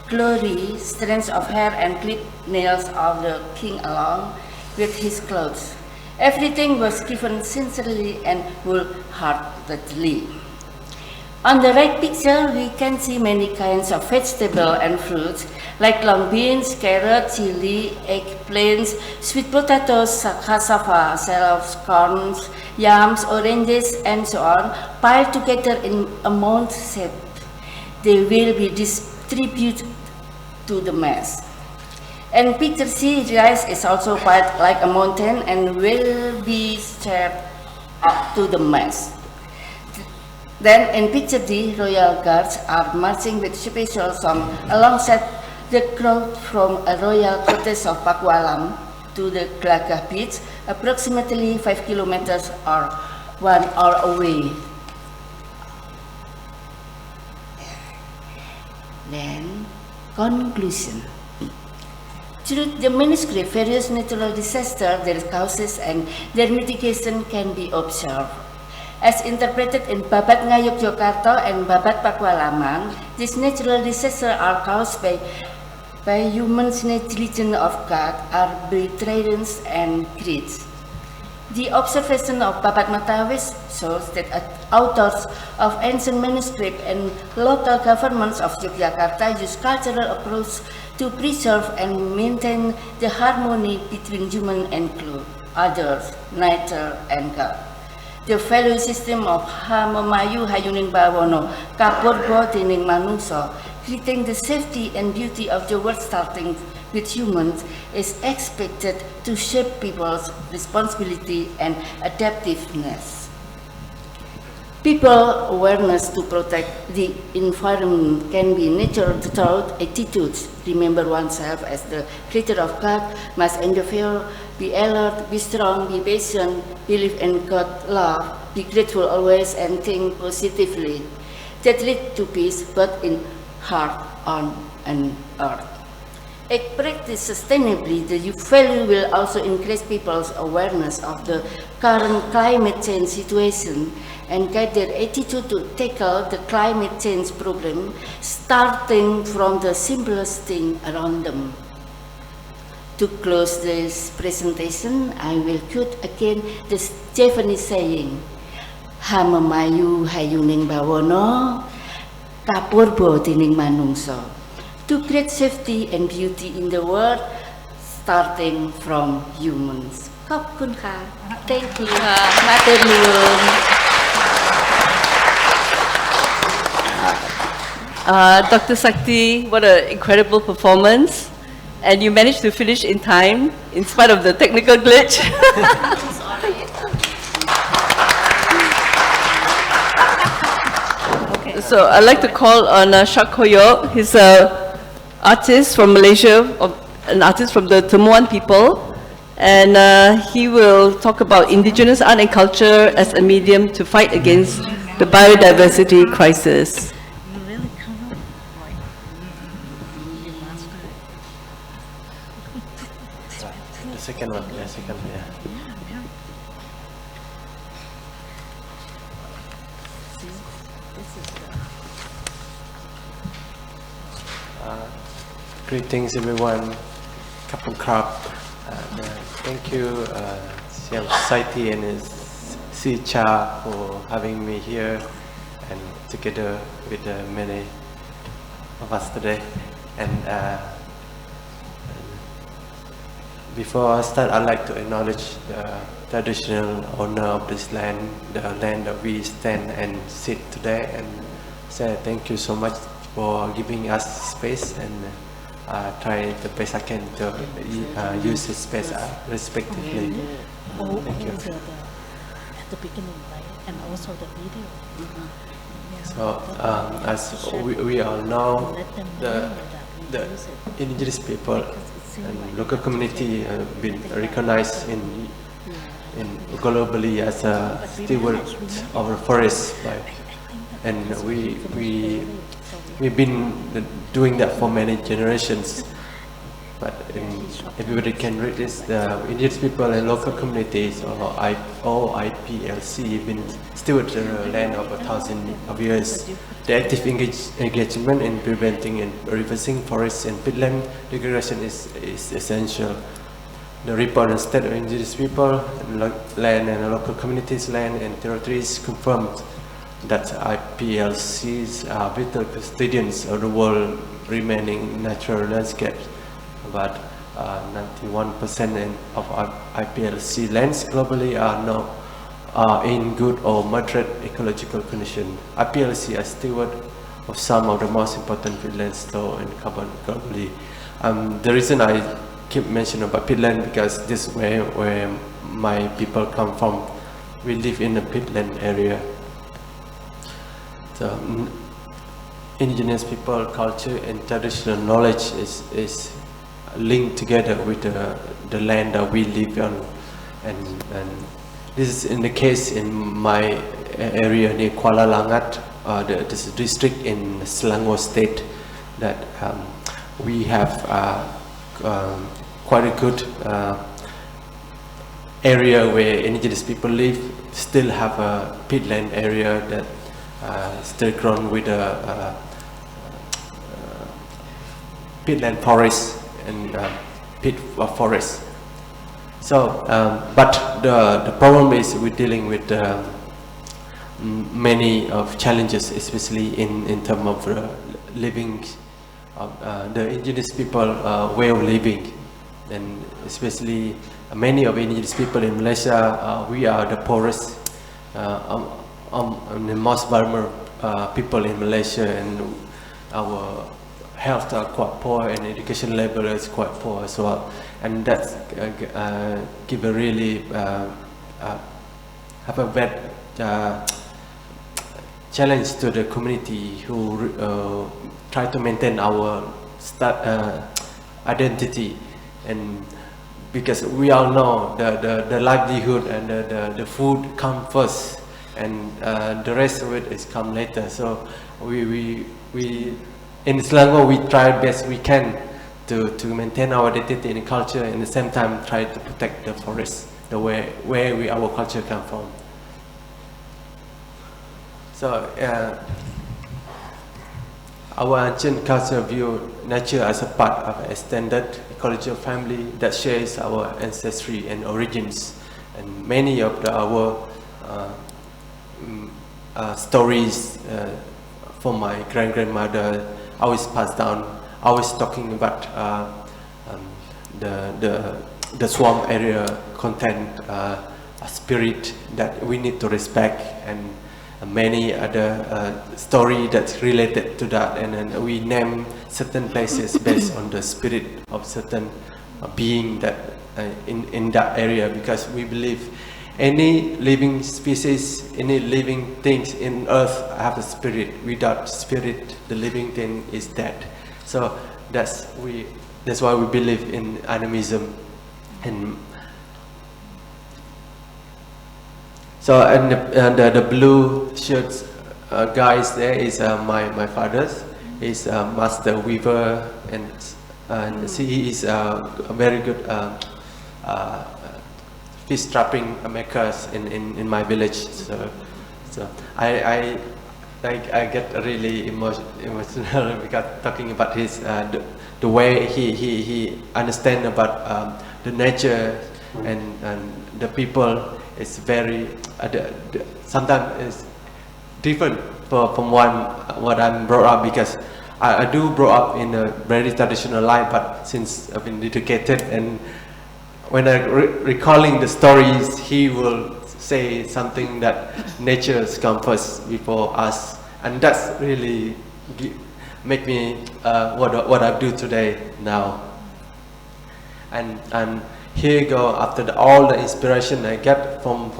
S7: glory, strands of hair and clipped nails of the king along with his clothes. Everything was given sincerely and wholeheartedly. On the right picture, we can see many kinds of vegetables and fruits, like long beans, carrot, chili, eggplants, sweet potatoes, cassava, shells, corns, yams, oranges, and so on, piled together in a mound shape. They will be distributed to the mass. And picture C, rice is also piled like a mountain and will be shared up to the mass. Then in picture D, royal guards are marching with special song alongside the crowd from a royal cottage of Pakualam to the Gadjah beach, approximately 5 kilometers or 1 hour away. Then, conclusion. Through the manuscript, various natural disasters, their causes and their mitigation can be observed. As interpreted in Babat Yogyakarta and Babat Pakualaman, these natural disasters are caused by humans' negligence of God, arbitrariness, and greed. The observation of Babat Matawis shows that authors of ancient manuscripts and local governments of Yogyakarta use cultural approach to preserve and maintain the harmony between human and others, nature, and God. The value system of Hamamayu Hayuning Bawono, Kapurbo Dening Manungso, treating the safety and beauty of the world starting with humans, is expected to shape people's responsibility and adaptiveness. People awareness to protect the environment can be natural thought attitudes. Remember oneself as the creator of God, must endeavor, be alert, be strong, be patient, believe in God's love, be grateful always, and think positively. That lead to peace, both in heart, on, and earth. If practiced sustainably, the youth value will also increase people's awareness of the current climate change situation and guide their attitude to tackle the climate change problem, starting from the simplest thing around them. To close this presentation, I will quote again this Javanese saying, Hamamayu hayuning bawono, kapurbo tining manungso. To create safety and beauty in the world, starting from humans. Khop kun ka. Thank you. Matur nuwun.
S2: Dr. Sakti, what an incredible performance. And you managed to finish in time, in spite of the technical glitch. So I'd like to call on Shoocongdej. He's an artist from Malaysia, an artist from the Temuan people. And he will talk about indigenous art and culture as a medium to fight against the biodiversity crisis.
S6: The second one, yeah, second, yeah. Greetings everyone, Kapun Krab. Thank you Siam Society and Sicha for having me here and together with many of us today. And before I start, I'd like to acknowledge the traditional owner of this land, the land that we stand and sit today, and say thank you so much for giving us space, and try the best I can to use this space respectively. Thank you.
S4: At the beginning, right? And also the video.
S6: So, as we all know, the indigenous people and local community have been recognized in globally as a steward of the forest, and we've been doing that for many generations. But everybody can read this. The indigenous people and local communities, or IPLC, have been stewards of the land of 1,000 of years. The active engagement in preventing and reversing forest and peatland degradation is essential. The report on the state of indigenous people, land and local communities, land and territories confirmed that IPLCs are vital custodians of the world remaining natural landscape. About 91% of IPLC lands globally are in good or moderate ecological condition. IPLC are steward of some of the most important peatland store and carbon globally. The reason I keep mentioning about peatland because this is where my people come from. We live in a peatland area. So, indigenous people, culture and traditional knowledge is linked together with the land that we live on, and this is in the case in my area near Kuala Langat, this district in Selangor State, that we have quite a good area where indigenous people live. Still have a peatland area that still grown with a peatland forest and peat forest. So, but the problem is we're dealing with many of challenges, especially in terms of living, the indigenous people way of living, and especially many of indigenous people in Malaysia, we are the poorest, the most vulnerable people in Malaysia, and our health are quite poor and education level is quite poor as well, and that's give a really have a bad challenge to the community who try to maintain our identity, and because we all know the livelihood and the food come first, and the rest of it is come later. So we in Selangor we try best we can to maintain our identity and culture, and at the same time try to protect the forest, the way where our culture come from. So our ancient culture view nature as a part of an extended ecological family that shares our ancestry and origins, and many of our stories from my grandmother always passed down, always talking about the swamp area content a spirit that we need to respect, and many other story that's related to that, and then we name certain places based on the spirit of certain being that in that area, because we believe any living species, any living things in earth have a spirit. Without spirit, the living thing is dead. So that's why we believe in animism. And so, and the blue shirts guys there is my father's. He's a master weaver, and he is a very good fish trapping makers in my village. So I get really emotional because talking about his the way he understand about the nature and the people is very sometimes it's different from what I'm brought up, because I do grow up in a very traditional life, but since I've been educated, and when I recalling the stories, he will say something that nature comes first before us, and that's really make me what I do today now. And here you go, after all the inspiration I get from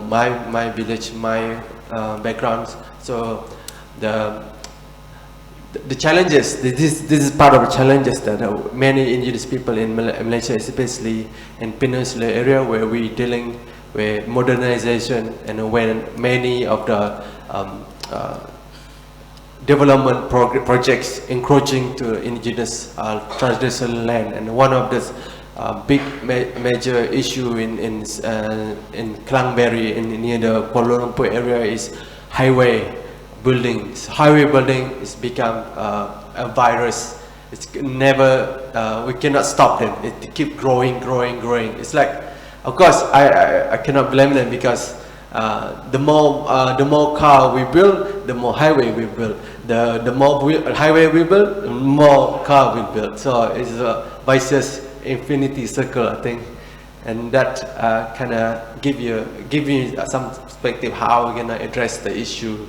S6: my village, my backgrounds. So the challenges, this is part of the challenges that many indigenous people in Malaysia, especially in peninsula area, where we dealing with modernization, and when many of the development projects encroaching to indigenous traditional land. And one of the big major issue in Klangberry, near the Kuala Lumpur area, is highway building. Highway building is become a virus. It's never, we cannot stop them. It keep growing. It's like, of course, I cannot blame them, because the more car we build, the more highway we build. The more highway we build, the more car we build. So it's a vicious infinity circle, I think, and that kind of give you some perspective how we're gonna address the issue.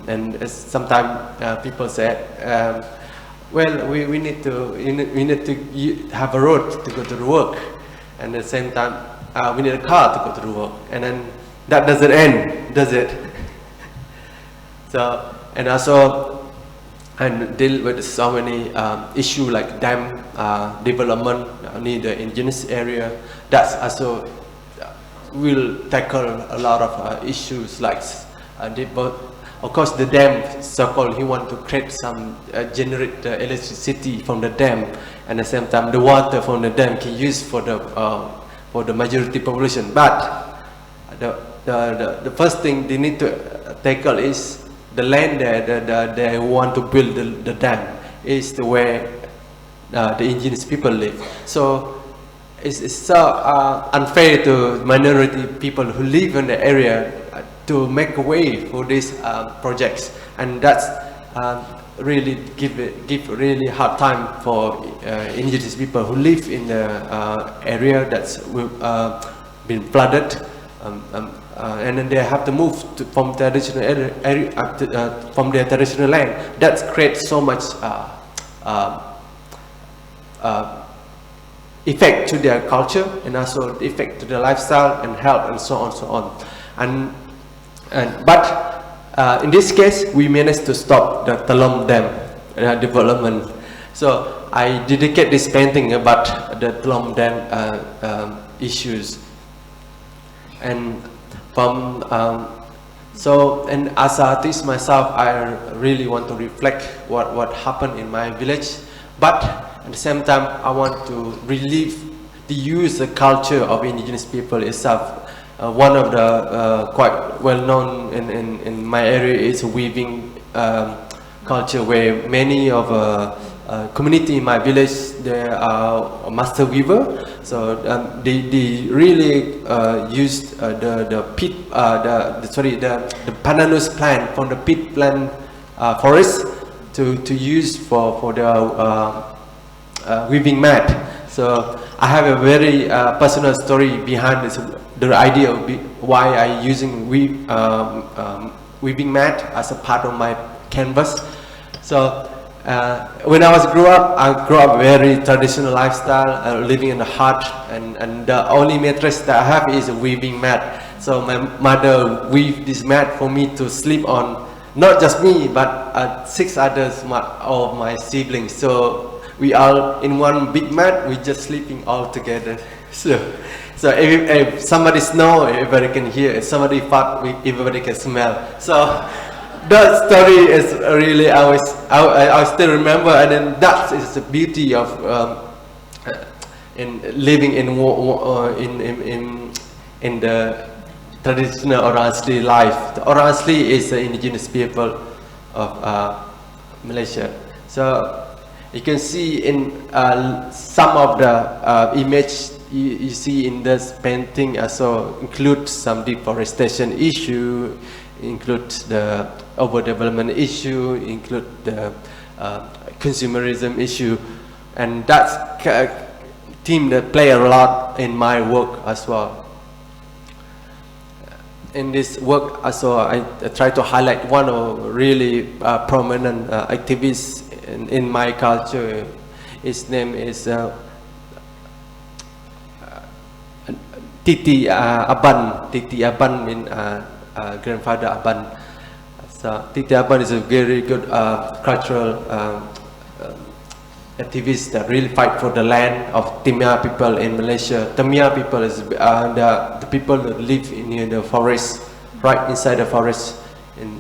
S6: And sometimes people say, well, we need to have a road to go to the work, and at the same time we need a car to go to the work, and then that doesn't end, does it? So, and also, and deal with so many issues like dam development near the indigenous area. That's also will tackle a lot of issues like of course the dam so-called, he want to create some generate electricity from the dam, and at the same time the water from the dam can use for the majority population. But the first thing they need to tackle is the land that they want to build the dam is the where the indigenous people live. So it's so unfair to minority people who live in the area to make a way for these projects, and that's really give really hard time for indigenous people who live in the area that's been flooded, and then they have to move from traditional area from their traditional land. That creates so much effect to their culture, and also effect to their lifestyle and health, and so on. But in this case, we managed to stop the Telom Dam development. So I dedicate this painting about the Telom Dam issues. And from So, and as an artist myself, I really want to reflect what happened in my village, but at the same time, I want to relive the use the culture of indigenous people itself. One of the quite well known in my area is weaving culture, where many of community in my village, they are master weaver. So they really used the pandanus plant from the peat plant forest to use for the weaving mat. So I have a very personal story behind this, the idea of why I using weaving mat as a part of my canvas. So when I grew up very traditional lifestyle, living in the hut, and the only mattress that I have is a weaving mat. So my mother weaved this mat for me to sleep on, not just me, but 6 others of my siblings. So we all in one big mat, we just sleeping all together. So if somebody snore, everybody can hear. If somebody fart, everybody can smell. So that story is really, I still remember, and then that is the beauty of in living in the traditional Orang Asli life. The Orang Asli is the indigenous people of Malaysia. So you can see in some of the image you see in this painting also include some deforestation issue, include the overdevelopment issue, include the consumerism issue, and that's a theme that play a lot in my work as well. In this work also, I try to highlight one of really prominent activists in my culture. His name is Titi Aban. Titi Aban means grandfather Aban. So Titi Aban is a very good cultural activist that really fight for the land of Timia people in Malaysia. Timia people is the people that live near the forest, right inside the forest, in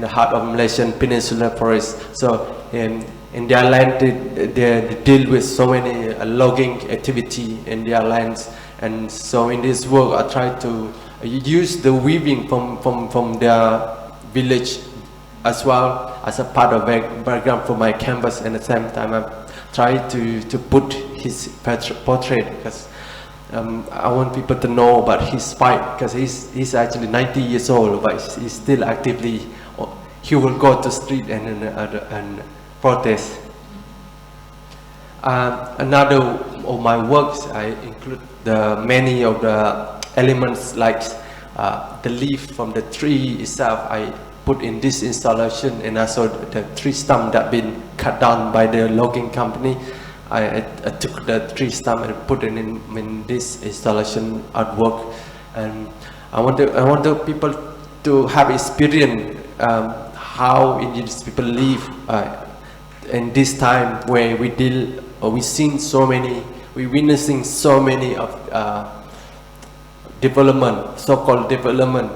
S6: the heart of Malaysian peninsular forest. So in their land, they deal with so many logging activity in their lands. And so in this work, I try to use the weaving from their village as well as a part of background for my canvas. And at the same time, I try to put his portrait, because I want people to know about his fight, because he's actually 90 years old, but he's still actively, he will go to street and protest. Another of my works, I include many of the elements like the leaf from the tree itself. I put in this installation, and also the tree stump that been cut down by the logging company. I took the tree stump and put it in this installation artwork, and I want the people to have experience how indigenous people live in this time where we witnessing so many of development, so-called development,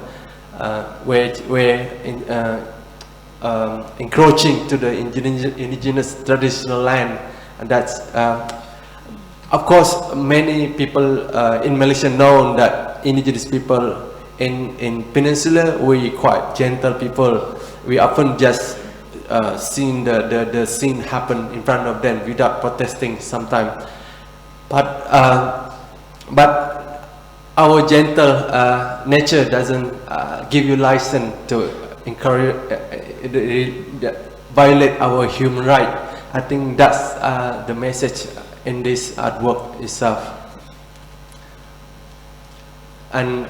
S6: encroaching to the indigenous traditional land. And that's of course many people in Malaysia know that indigenous people in Peninsula, we quite gentle people. We often just seen the scene happen in front of them without protesting sometimes. But our gentle nature doesn't give you license to encourage violate our human right. I think that's the message in this artwork itself. And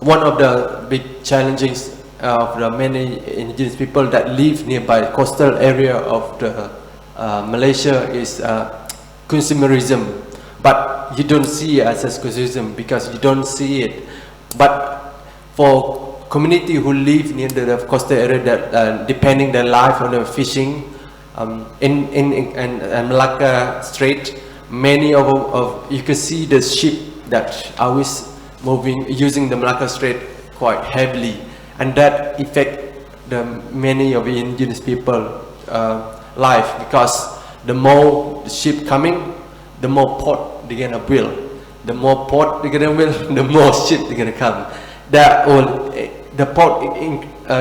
S6: one of the big challenges of the many indigenous people that live nearby coastal area of the Malaysia is consumerism. But you don't see it as consumerism because you don't see it. But for community who live near the coastal area that depending their life on the fishing in Malacca Strait, many of you can see the ship that always moving using the Malacca Strait quite heavily, and that affect the many of the indigenous people life, because the more the ship coming, the more port they're gonna build. The more port they're gonna build, the more ship they're gonna come. That will, the port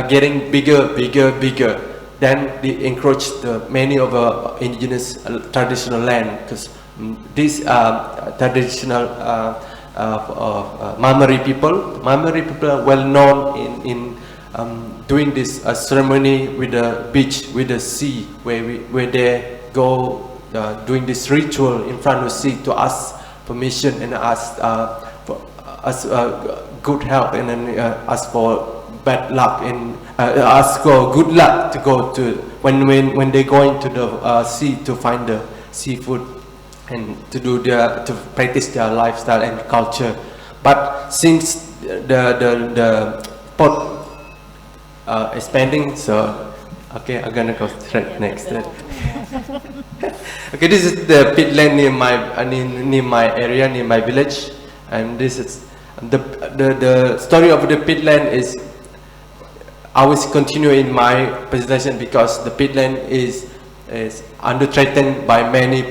S6: getting bigger. Then they encroach the many of indigenous traditional land, because these traditional Mamari people are well known in doing this ceremony with the beach, with the sea, where they go doing this ritual in front of the sea to ask permission and ask for good health, and then ask for bad luck, and ask for good luck to go to when they go into the sea to find the seafood and to practice their lifestyle and culture. But since the port expanding, so okay, I'm gonna go straight next. Okay, this is the pitland near my area, near my village, and this is the story of the pitland is always continue in my presentation, because the pitland is under threatened by many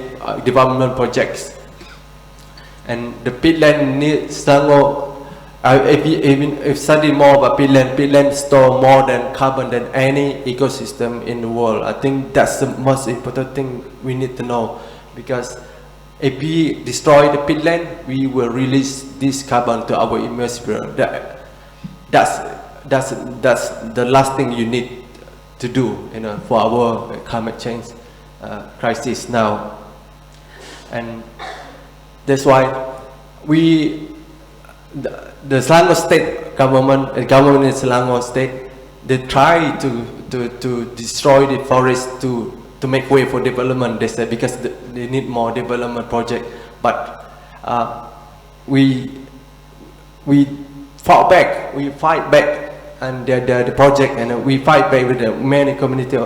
S6: development projects, and the pitland near Selangor. If study more about peatland store more than carbon than any ecosystem in the world. I think that's the most important thing we need to know, because if we destroy the peatland, we will release this carbon to our atmosphere. That's the last thing you need to do, for our climate change crisis now, and that's why the Selangor state government in Selangor state, they try to destroy the forest to make way for development. They said because they need more development project, but we fight back, and the project, and we fight back with the many community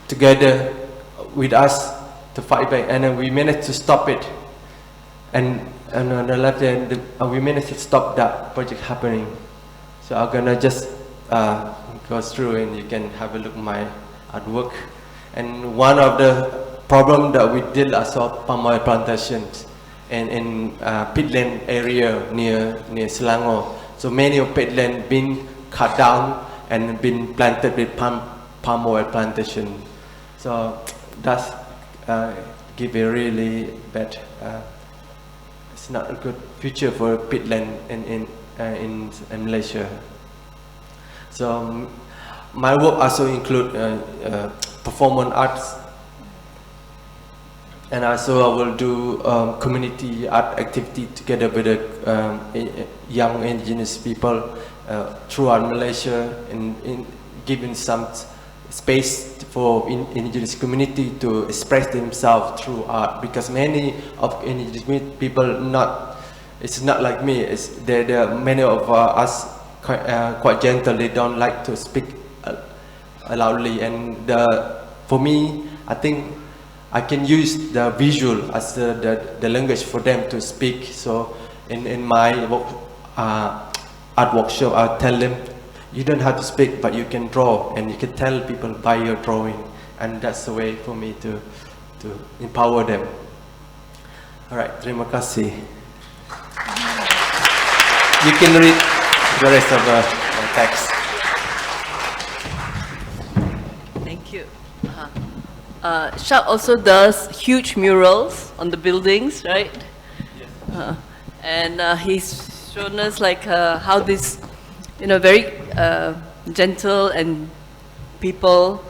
S6: together with us to fight back, and we managed to stop it, and on the left hand, we managed to stop that project happening. So I'm gonna just go through, and you can have a look at my artwork. And one of the problem that we did also palm oil plantations in peatland area near Selangor. So many of peatland been cut down and been planted with palm oil plantation. So that's give a really bad. It's not a good future for peatland in Malaysia. So my work also include performance arts, and also I will do community art activity together with the young indigenous people throughout Malaysia, in giving some space for indigenous community to express themselves through art, because many of indigenous people it's not like me. Many of us quite gentle. They don't like to speak loudly, and for me, I think I can use the visual as the language for them to speak. So in my art workshop, I tell them, you don't have to speak, but you can draw, and you can tell people by your drawing, and that's the way for me to empower them. All right, terima kasih. You can read the rest of the text.
S2: Thank you. Shaq also does huge murals on the buildings, right? Yes. And he's shown us like how this, very gentle and people,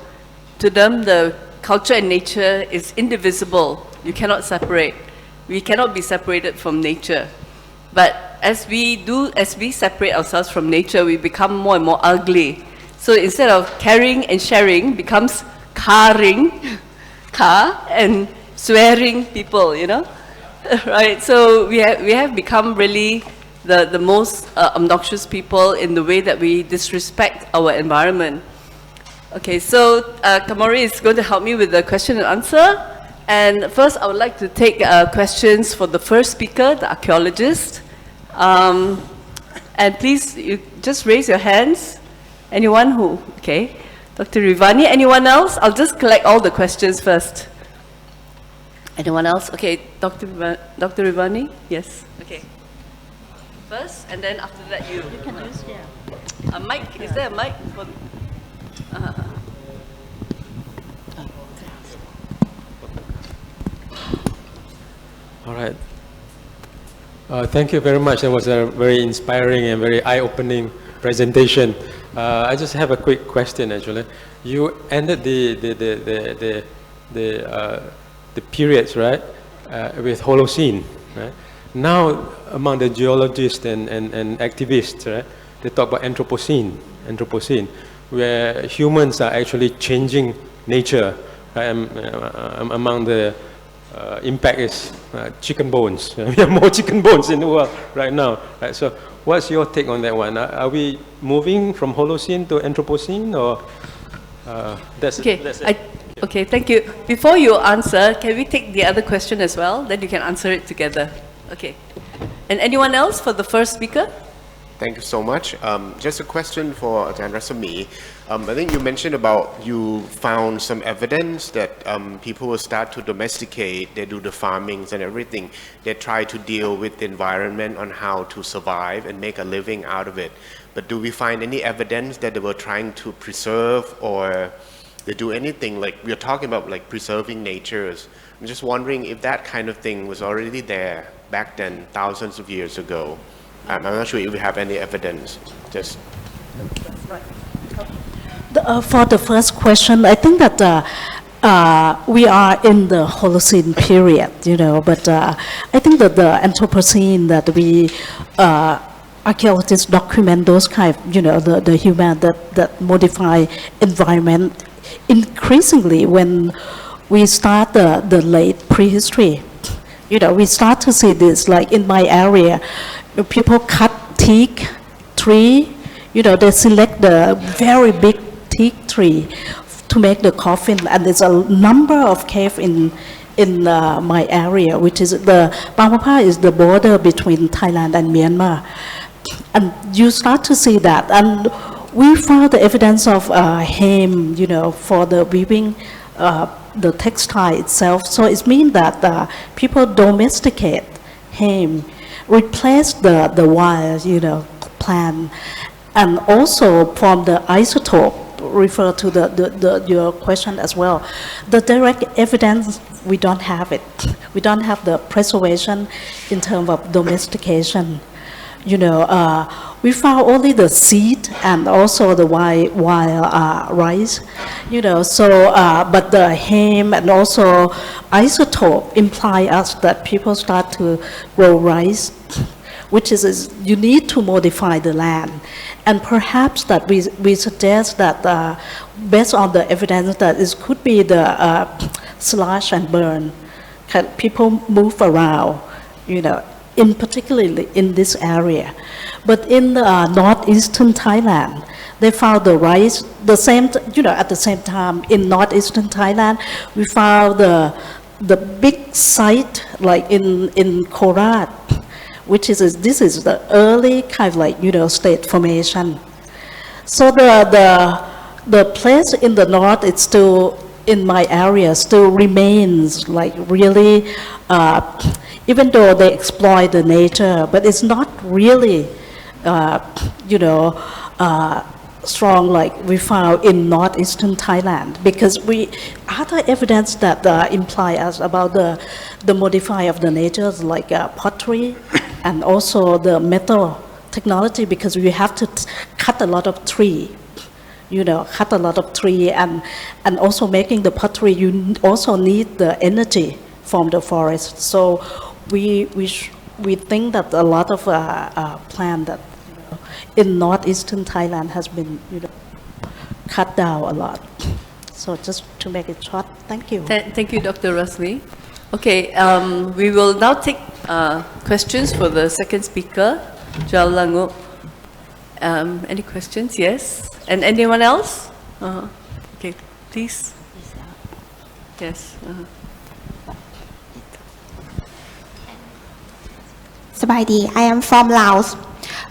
S2: to them the culture and nature is indivisible. You cannot separate. We cannot be separated from nature. But as we separate ourselves from nature, we become more and more ugly. So instead of caring and sharing, becomes and swearing people, right? So we have become really the most obnoxious people in the way that we disrespect our environment. Okay, so Kamori is going to help me with the question and answer. And first, I would like to take questions for the first speaker, the archaeologist. And please, you just raise your hands. Anyone who, okay. Dr. Rivani, anyone else? I'll just collect all the questions first. Anyone else? Okay, Dr. Rivani? Yes, okay. First, and then after that you. You can use, yeah. A mic, is there a mic?
S6: All right. Thank you very much. That was a very inspiring and very eye-opening presentation. I just have a quick question, actually. You ended the periods, right, with Holocene, right? Now, among the geologists and activists, right, they talk about Anthropocene, where humans are actually changing nature, right? Among the impact is chicken bones. We have more chicken bones in the world right now, right? So, what's your take on that one? Are we moving from Holocene to Anthropocene, or that's
S2: okay?
S6: That's it.
S2: Okay, thank you. Before you answer, can we take the other question as well? Then you can answer it together. Okay. And anyone else for the first speaker?
S9: Thank you so much. Just a question for Ajahn Rasmi. I think you mentioned about you found some evidence that people will start to domesticate, they do the farmings and everything. They try to deal with the environment on how to survive and make a living out of it. But do we find any evidence that they were trying to preserve, or they do anything like we're talking about, like preserving natures? I'm just wondering if that kind of thing was already there back then, thousands of years ago. I'm not sure if we have any evidence. Just
S4: for the first question, I think that we are in the Holocene period, but I think that the Anthropocene that we archaeologists document those kind of, the human that modify environment increasingly when we start the late prehistory. We start to see this, like in my area, people cut teak tree, they select the very big teak tree to make the coffin, and there's a number of caves in my area, which is Mapha is the border between Thailand and Myanmar. And you start to see that, and we found the evidence of hem, for the weaving, the textile itself. So it means that people domesticate hem, replace the wild, plant, and also from the isotope, refer to your question as well. The direct evidence, we don't have it. We don't have the preservation in terms of domestication. We found only the seed and also the wild rice, but the hem and also isotope imply us that people start to grow rice, which is you need to modify the land. And perhaps that we suggest that based on the evidence that it could be the slash and burn, people move around, in particularly in this area. But in northeastern Thailand, they found the rice, at the same time in northeastern Thailand, we found the big site like in Korat, which is, this is the early kind of state formation. So the place in the north, it's still, in my area, still remains like really, even though they exploit the nature, but it's not really, strong like we found in northeastern Thailand, because other evidence that imply us about the modify of the natures, like pottery and also the metal technology, because we have to cut a lot of tree, cut a lot of tree, and also making the pottery, you also need the energy from the forest. So we think that a lot of plant that in northeastern Thailand has been cut down a lot. So just to make it short, thank you.
S2: Thank you, Dr. Rasmi. Okay, we will now take questions for the second speaker, Jayl Langub. Any questions? Yes. And anyone else? Okay, please. Yes.
S10: Sabaydi, I am from Laos.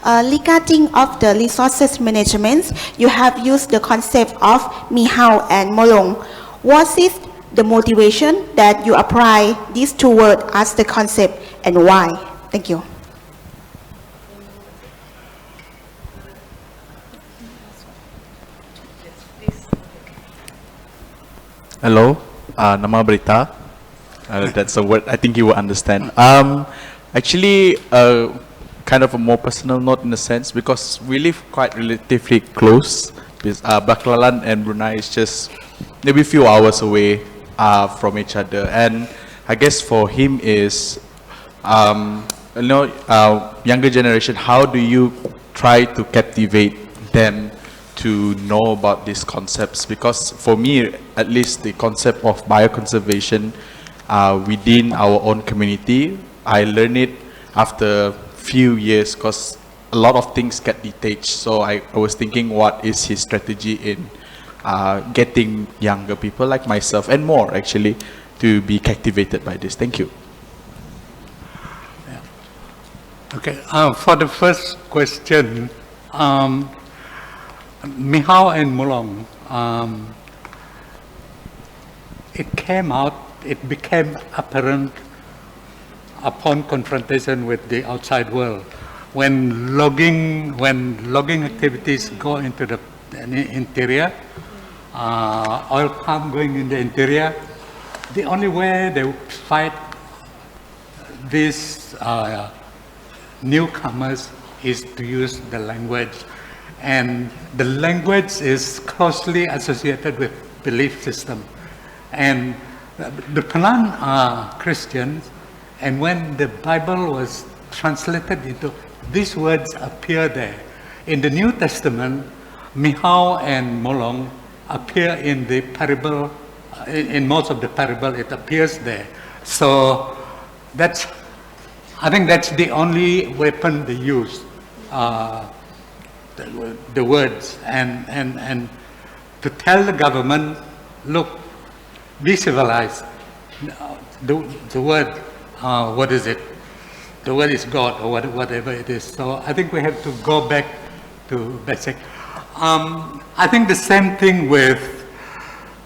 S10: Regarding of the resources management, you have used the concept of Mihao and Molong. What is the motivation that you apply these two words as the concept and why? Thank you.
S11: Hello, nama berita. That's a word I think you will understand. Actually, kind of a more personal note in a sense because we live quite relatively close. Baclalan and Brunei is just maybe a few hours away from each other, and I guess for him is, younger generation. How do you try to captivate them to know about these concepts? Because for me, at least, the concept of bioconservation within our own community, I learned it after few years because a lot of things get detached. So I was thinking, what is his strategy in getting younger people like myself and more actually to be captivated by this? Thank you.
S5: Okay, for the first question, Mihao and Molong, it became apparent upon confrontation with the outside world. When logging activities go into the interior, oil palm going in the interior, the only way they fight these newcomers is to use the language. And the language is closely associated with belief system. And the Penan are Christians, and when the Bible was translated into, these words appear there. In the New Testament, Mihao and Molong appear in the parable, in most of the parable it appears there. So I think that's the only weapon they use, the words, and to tell the government, look, be civilized. The word, what is it? The word is God or whatever it is. So I think we have to go back to basic. I think the same thing with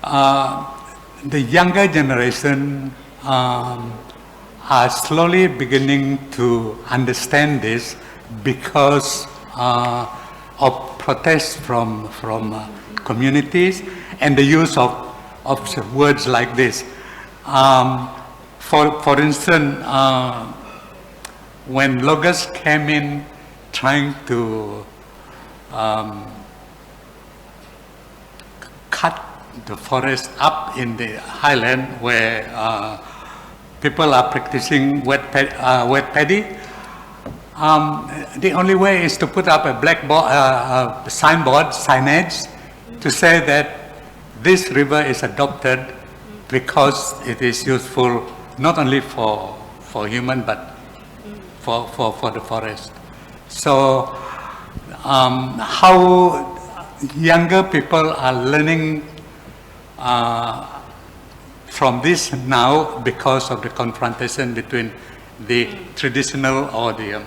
S5: the younger generation are slowly beginning to understand this because of protests from communities and the use of words like this. For instance, when loggers came in trying to cut the forest up in the Highland where people are practicing wet paddy, the only way is to put up a signage to say that this river is adopted because it is useful not only for human but for the forest. So how younger people are learning from this now because of the confrontation between the traditional or the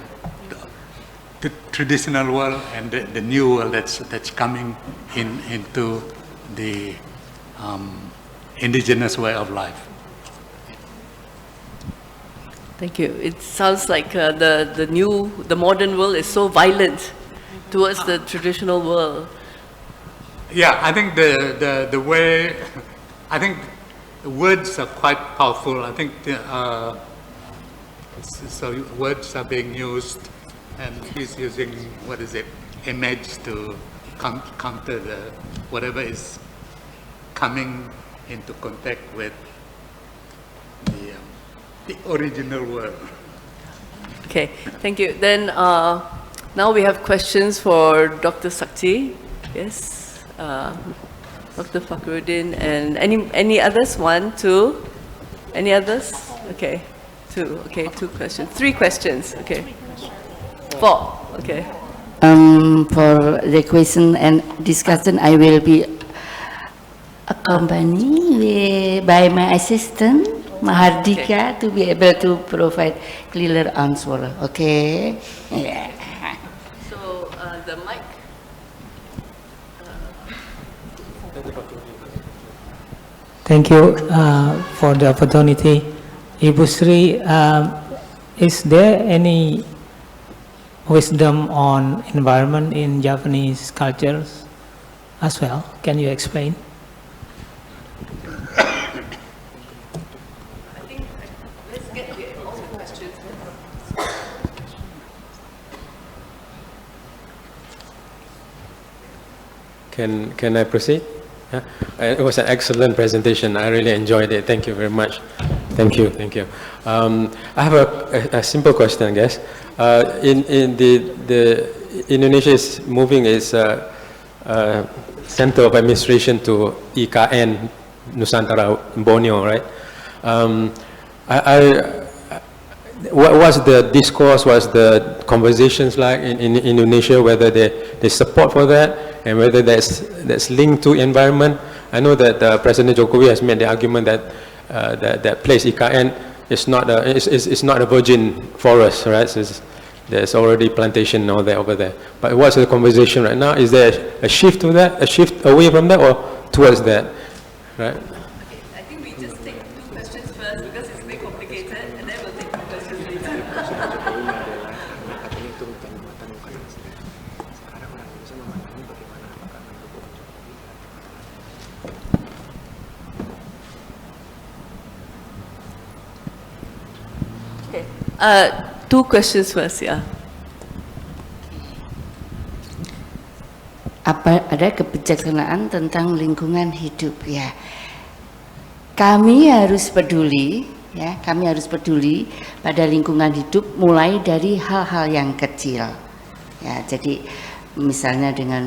S5: traditional world and the new world that's coming into the indigenous way of life.
S2: Thank you. It sounds like the modern world is so violent towards the traditional world.
S5: Yeah, I think the way, I think the words are quite powerful. I think so words are being used, and he's using, what is it, image to counter whatever is coming into contact with the original world.
S2: Okay, thank you. Then now we have questions for Dr. Sakti. Yes, Dr. Fakhruddin, and any others? 1, 2, any others? Okay, 2. Okay, 2 questions. 3 questions. Okay, 4. Okay.
S8: For the question and discussion, I will be accompanied by my assistant, Mahardika, to be able to provide clearer answer. Okay. Yeah.
S2: the mic.
S12: Thank you for the opportunity. Ibu Sri, is there any wisdom on environment in Javanese cultures as well? Can you explain?
S2: Let's get all the questions.
S13: Can I proceed? Yeah. It was an excellent presentation. I really enjoyed it. Thank you very much. Thank you. Thank you. I have a simple question, I guess. In the Indonesia is moving its center of administration to IKN Nusantara Borneo, right? What was the discourse, was the conversations like in Indonesia, whether they support for that and whether that's linked to environment? I know that President Jokowi has made the argument that that place IKN is not a virgin forest, right? So there's already plantation all there over there. But what's the conversation right now? Is there a shift to that, a shift away from that, or towards that, right?
S2: I think we just take 2 questions first because it's very complicated, and then we'll take 2 questions later. Okay. 2 questions first, yeah.
S8: Ada kebijaksanaan tentang lingkungan hidup ya. Kami harus peduli ya, kami harus peduli pada lingkungan hidup mulai dari hal-hal yang kecil. Ya, jadi misalnya dengan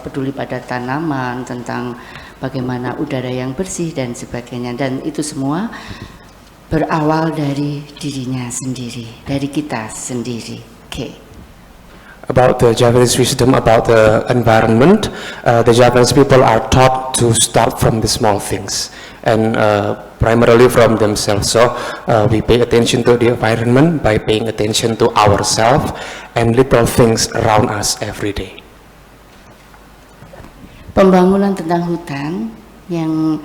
S8: peduli pada tanaman, tentang bagaimana udara yang bersih dan sebagainya, dan itu semua berawal dari dirinya sendiri, dari kita sendiri. Okay.
S14: About the Javanese wisdom about the environment, the Javanese people are taught to start from the small things and primarily from themselves. So we pay attention to the environment by paying attention to ourselves and little things around us every day.
S8: Pembangunan tentang hutan yang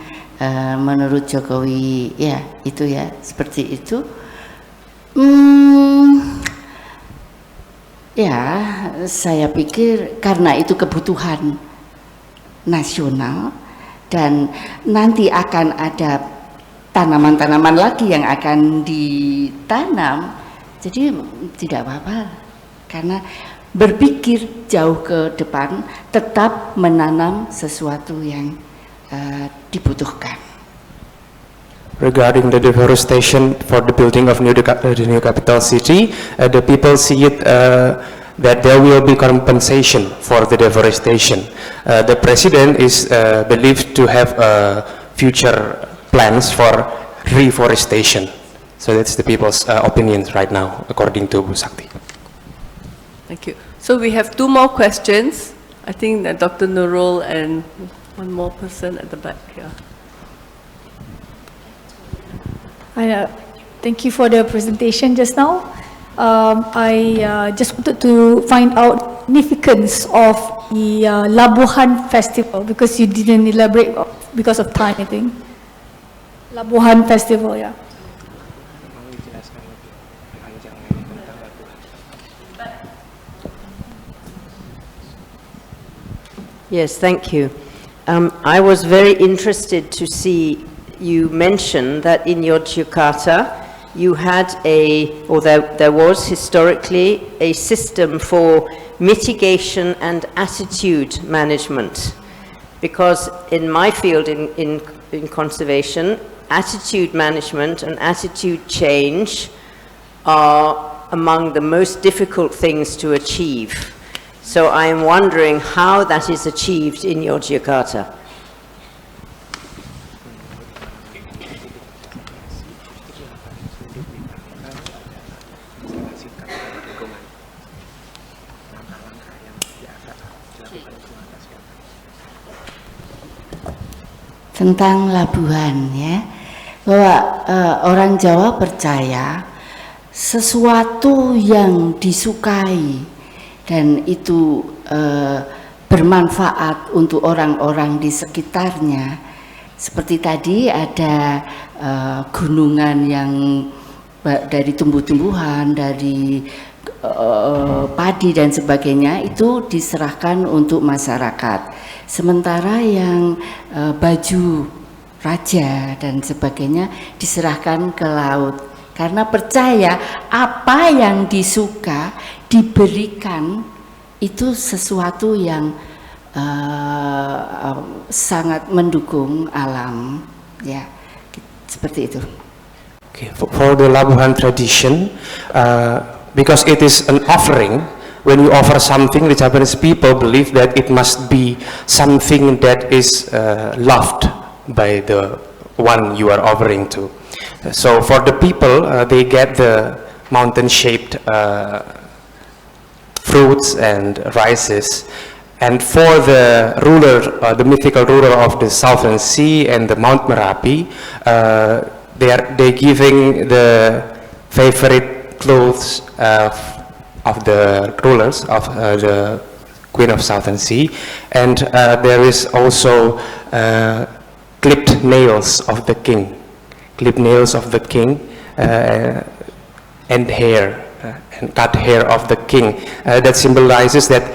S8: menurut Jokowi ya itu ya seperti itu. Ya, saya pikir karena itu kebutuhan nasional dan nanti akan ada tanaman-tanaman lagi yang akan ditanam, jadi tidak apa-apa karena berpikir jauh ke depan, tetap menanam sesuatu yang dibutuhkan.
S14: Regarding the deforestation for the building of the new capital city, the people see it that there will be compensation for the deforestation. The president is believed to have future plans for reforestation. So that's the people's opinions right now, according to Bu Sakti.
S2: Thank you. So we have 2 more questions. I think that Dr. Nurul and one more person at the back here.
S15: Thank you for the presentation just now. I just wanted to find out significance of the Labuhan Festival because you didn't elaborate because of time, I think. Labuhan Festival, yeah.
S16: Yes, thank you. I was very interested to see you mention that in Yogyakarta you had there was historically a system for mitigation and attitude management, because in my field in conservation, attitude management and attitude change are among the most difficult things to achieve. So I am wondering how that is achieved in Yogyakarta.
S8: Tentang labuhan ya, bahwa orang Jawa percaya sesuatu yang disukai dan itu bermanfaat untuk orang-orang di sekitarnya. Seperti tadi ada gunungan yang dari tumbuh-tumbuhan, dari padi dan sebagainya, itu diserahkan untuk masyarakat. Sementara yang baju raja dan sebagainya diserahkan ke laut. Karena percaya apa yang disuka diberikan itu sesuatu yang sangat mendukung alam, ya, seperti itu.
S14: Okay, for the Labuhan tradition, because it is an offering, when you offer something, the Japanese people believe that it must be something that is loved by the one you are offering to. So for the people, they get the mountain-shaped fruits and rices. And for the ruler, the mythical ruler of the Southern Sea and the Mount Merapi, they're giving the favorite clothes of the rulers of the Queen of Southern Sea, and there is also clipped nails of the king, and hair. And cut hair of the king. That symbolizes that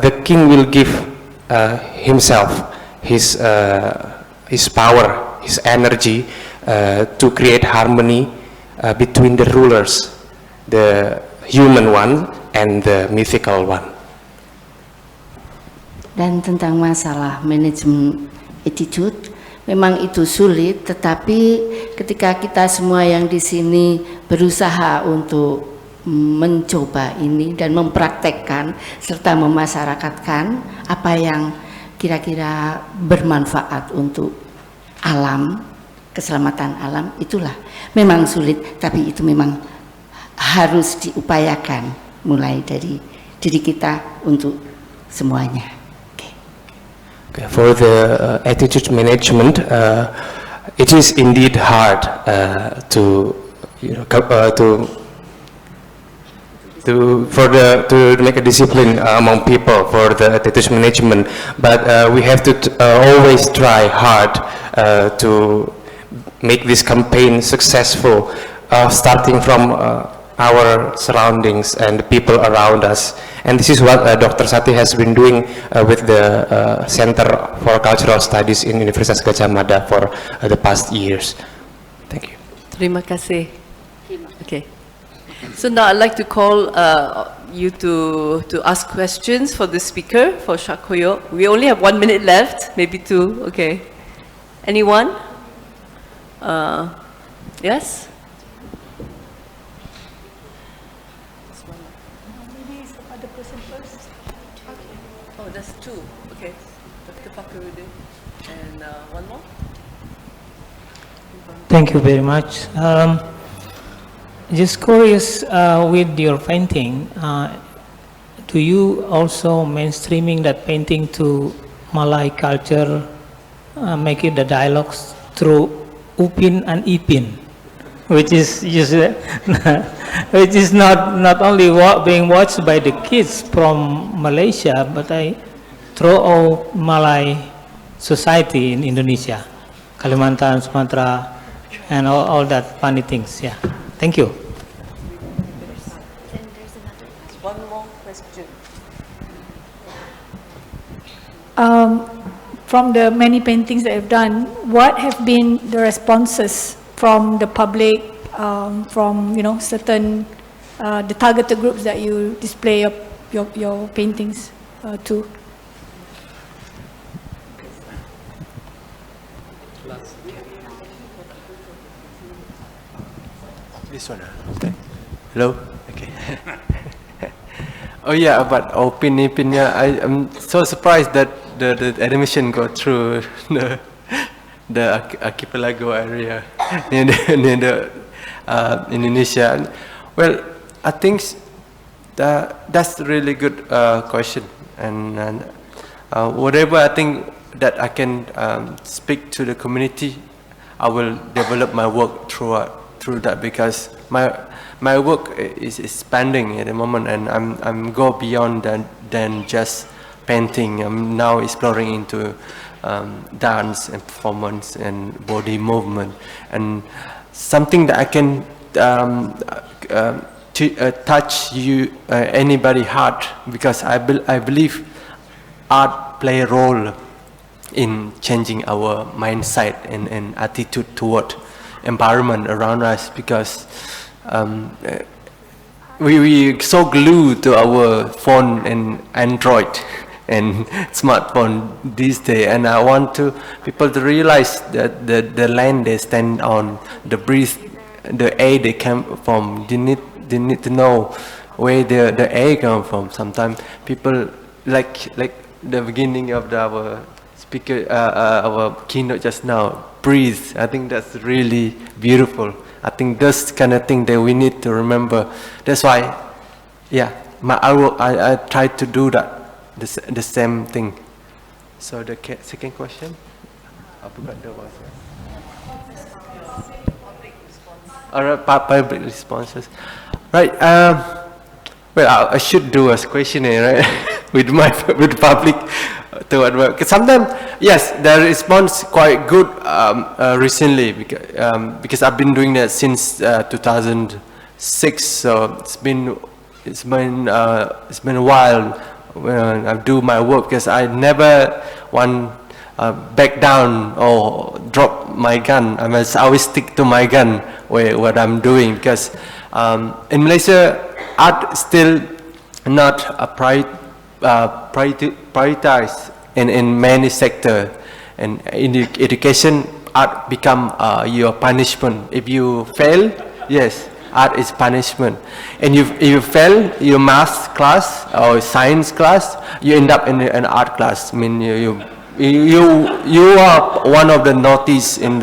S14: the king will give himself, his power, his energy to create harmony between the rulers, the human one and the mythical one.
S8: Dan tentang masalah manajemen attitude, memang itu sulit, tetapi ketika kita semua yang di sini berusaha untuk mencoba ini dan mempraktekkan serta memasyarakatkan apa yang kira-kira bermanfaat untuk alam, keselamatan alam, itulah memang sulit, tapi itu memang harus diupayakan mulai dari diri kita untuk semuanya.
S14: Okay, for the attitude management, it is indeed hard to make a discipline among people for the attitude management, but we have to always try hard to make this campaign successful, starting from our surroundings and the people around us. And this is what Dr. Sati has been doing with the Center for Cultural Studies in Universitas Gadjah Mada for the past years. Thank you.
S2: Terima kasih. Okay. So now I'd like to call you to ask questions for the speaker, for Shakoyo. We only have 1 minute left, maybe 2, okay. Anyone? Yes? Oh, that's 2, okay. Dr. Fakhruddin and one more?
S12: Thank you very much. Just curious, with your painting, do you also mainstreaming that painting to Malay culture, making the dialogues through Upin and Ipin, which is which is not only being watched by the kids from Malaysia, but through all Malay society in Indonesia, Kalimantan, Sumatra, and all that funny things. Yeah. Thank you.
S2: One more question.
S15: From the many paintings that I've done, what have been the responses from the public, from certain the targeted groups that you display your paintings to?
S6: This one. Hello. Okay. Oh yeah, about Upin Ipin. Yeah, I am so surprised that the animation got through the archipelago area near the Indonesia. Well, I think that's a really good question, and whatever I think that I can speak to the community, I will develop my work through through that because my work is expanding at the moment, and I'm go beyond than just painting. I'm now exploring into dance and performance and body movement, and something that I can touch anybody heart, because I believe art play a role in changing our mindset and attitude toward environment around us, because we so glued to our phone and Android and smartphone these days, and I want people to realize that the land they stand on, the breeze, the air they come from, they need to know where the air come from. Sometimes people like the beginning of our speaker, our keynote just now, breathe. I think that's really beautiful. I think that's kind of thing that we need to remember. That's why, yeah, I try to do that, the same thing. So the second question, I forgot the was. Public responses, right? Well, I should do a questionnaire, right, with public toward work. Because sometimes, yes, the response quite good recently, because I've been doing that since 2006. So it's been a while when I do my work, because I never want back down or drop my gun. I must always stick to my gun what I'm doing, because in Malaysia, art still not prioritized in many sectors, and in education, art become your punishment. If you fail, yes, art is punishment. And if you fail your math class or science class, you end up in an art class. I mean, you are one of the naughties in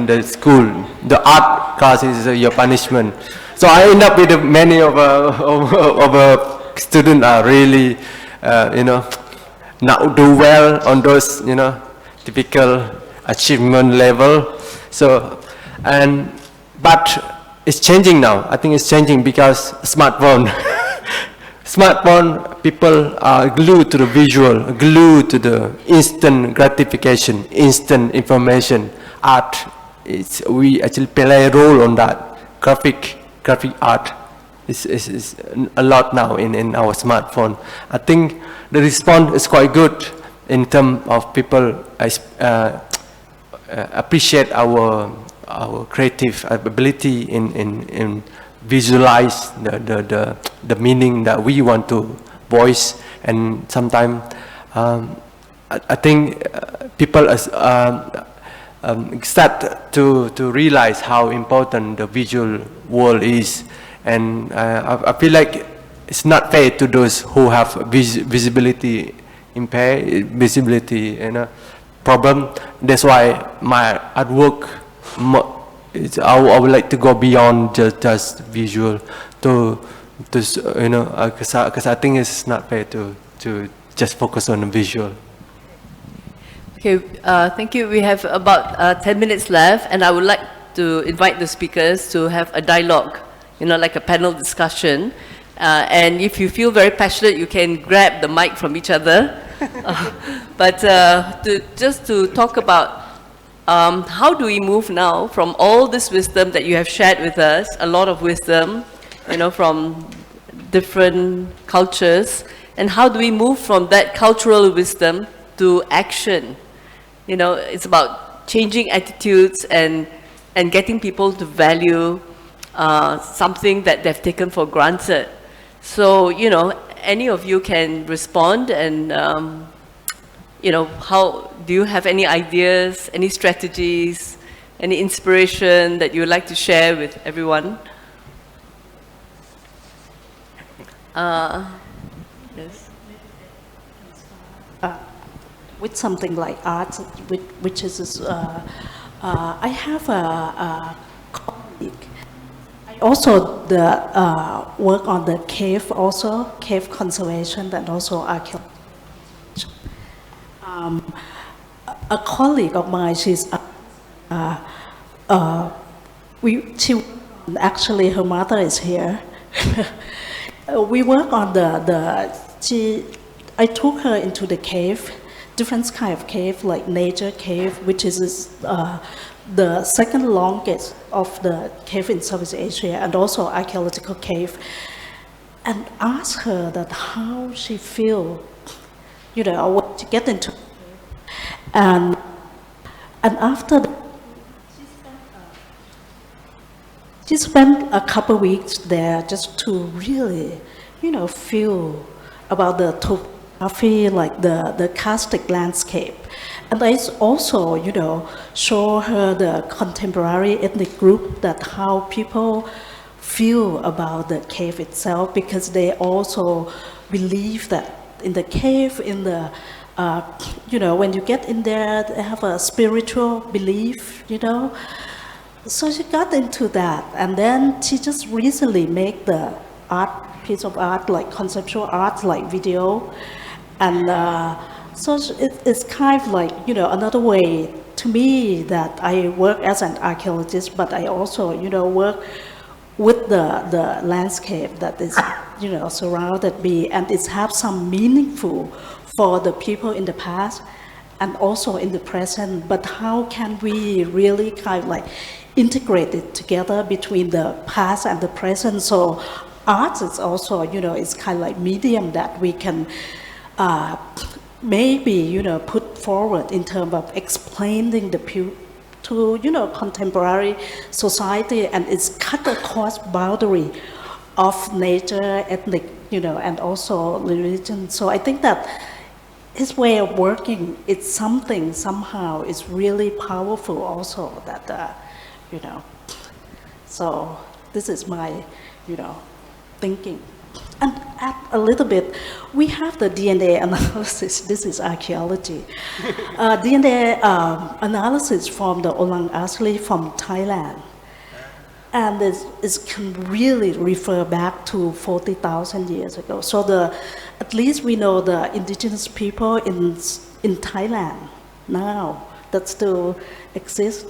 S6: the school. The art class is your punishment. So I end up with many of a student are really, not do well on those, typical achievement level. So, but it's changing now. I think it's changing because smartphone, people are glued to the visual, glued to the instant gratification, instant information. Art, we actually play a role on that. Graphic art is a lot now in our smartphone. I think the response is quite good in terms of people appreciate our creative ability in visualize the meaning that we want to voice. And sometimes I think people start to realize how important the visual world is. And I feel like it's not fair to those who have visibility impaired, visibility problem. That's why my artwork, I would like to go beyond just visual because I think it's not fair to just focus on the visual.
S2: Okay, thank you. We have about 10 minutes left, and I would like to invite the speakers to have a dialogue, like a panel discussion. And if you feel very passionate, you can grab the mic from each other. But just to talk about how do we move now from all this wisdom that you have shared with us, a lot of wisdom, from different cultures, and how do we move from that cultural wisdom to action? It's about changing attitudes and getting people to value something that they've taken for granted. So, any of you can respond, and how do you have any ideas, any strategies, any inspiration that you would like to share with everyone? Yes.
S4: With something like art, which is, I have a colleague. I also work on the cave conservation, and also archaeology. A colleague of mine, she's Actually, her mother is here. We work on I took her into the cave, different kind of cave, like nature cave, which is the second longest of the cave in Southeast Asia, and also archaeological cave, and ask her that how she feel, what to get into, and after she spent a couple weeks there just to really, feel about the topography, like the karstic landscape. And I also, show her the contemporary ethnic group, that how people feel about the cave itself, because they also believe that in the cave, in the, when you get in there, they have a spiritual belief, So she got into that, and then she just recently made the piece of art, like conceptual art, like video, and so it's kind of like, another way to me that I work as an archaeologist, but I also, work with the landscape that is, surrounded me, and it's have some meaningful for the people in the past and also in the present. But how can we really kind of like integrate it together between the past and the present? So art is also, it's kind of like medium that we can maybe, put forward in terms of explaining to, contemporary society, and it's cut across boundary of nature, ethnic, and also religion. So I think that his way of working, it's something somehow is really powerful also that, so this is my, thinking. And add a little bit, we have the DNA analysis. This is archaeology. DNA analysis from the Olang Asli from Thailand. And it can really refer back to 40,000 years ago. So at least we know the indigenous people in Thailand now that still exist,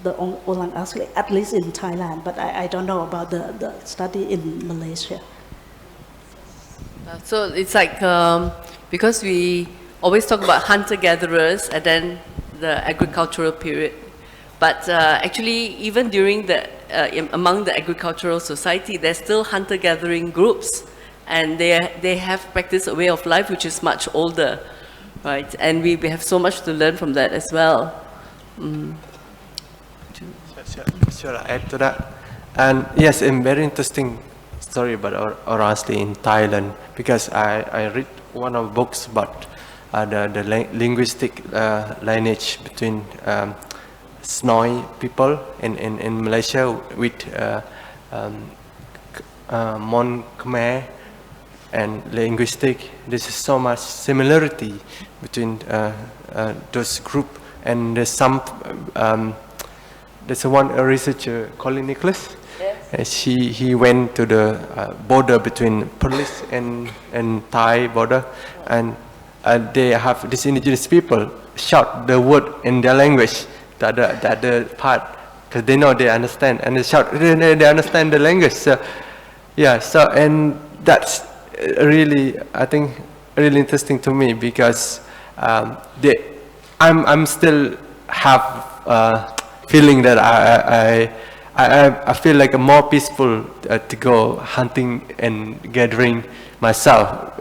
S4: the Olang Asli, at least in Thailand, but I don't know about the study in Malaysia.
S2: So it's like, because we always talk about hunter-gatherers and then the agricultural period, but actually even during among the agricultural society, there's still hunter-gathering groups, and they have practiced a way of life which is much older, right? And we have so much to learn from that as well.
S6: Should I add to that? And yes, a very interesting story about Orasli in Thailand, because I read one of the books about the linguistic lineage between Snoy people in Malaysia with Mon Khmer and linguistic. There's so much similarity between those groups, and there's some there's one researcher called Nicholas. Yes. He went to the border between Perlis and Thai border, and they have these indigenous people shout the word in their language, the other part, because they know, they understand, and they shout, they understand the language. So yeah, so, and that's really, I think, really interesting to me, because I'm still have feeling that I feel like a more peaceful to go hunting and gathering myself,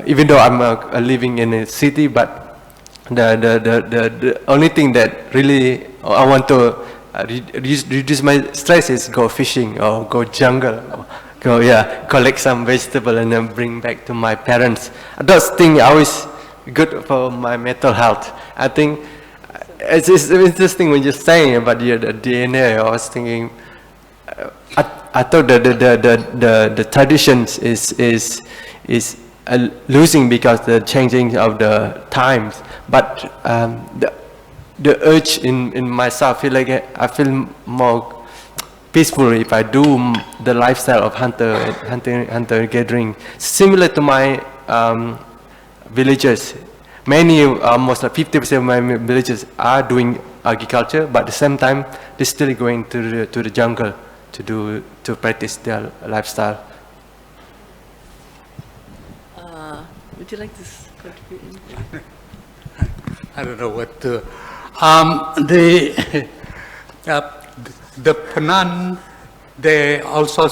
S6: even though I'm living in a city. But the only thing that really I want to reduce my stress is go fishing or go jungle, or go collect some vegetable and then bring back to my parents. Those things are always good for my mental health. I think it's interesting when you're saying about the DNA. I was thinking, I thought that the traditions is losing because the changing of the times. But the urge in myself, I feel more peaceful if I do the lifestyle of hunter gathering, similar to my villagers. Many, almost like 50% of my villagers are doing agriculture, but at the same time, they're still going to the jungle to practice their lifestyle.
S2: Would you like to contribute?
S5: I don't know what to. The Penan, they also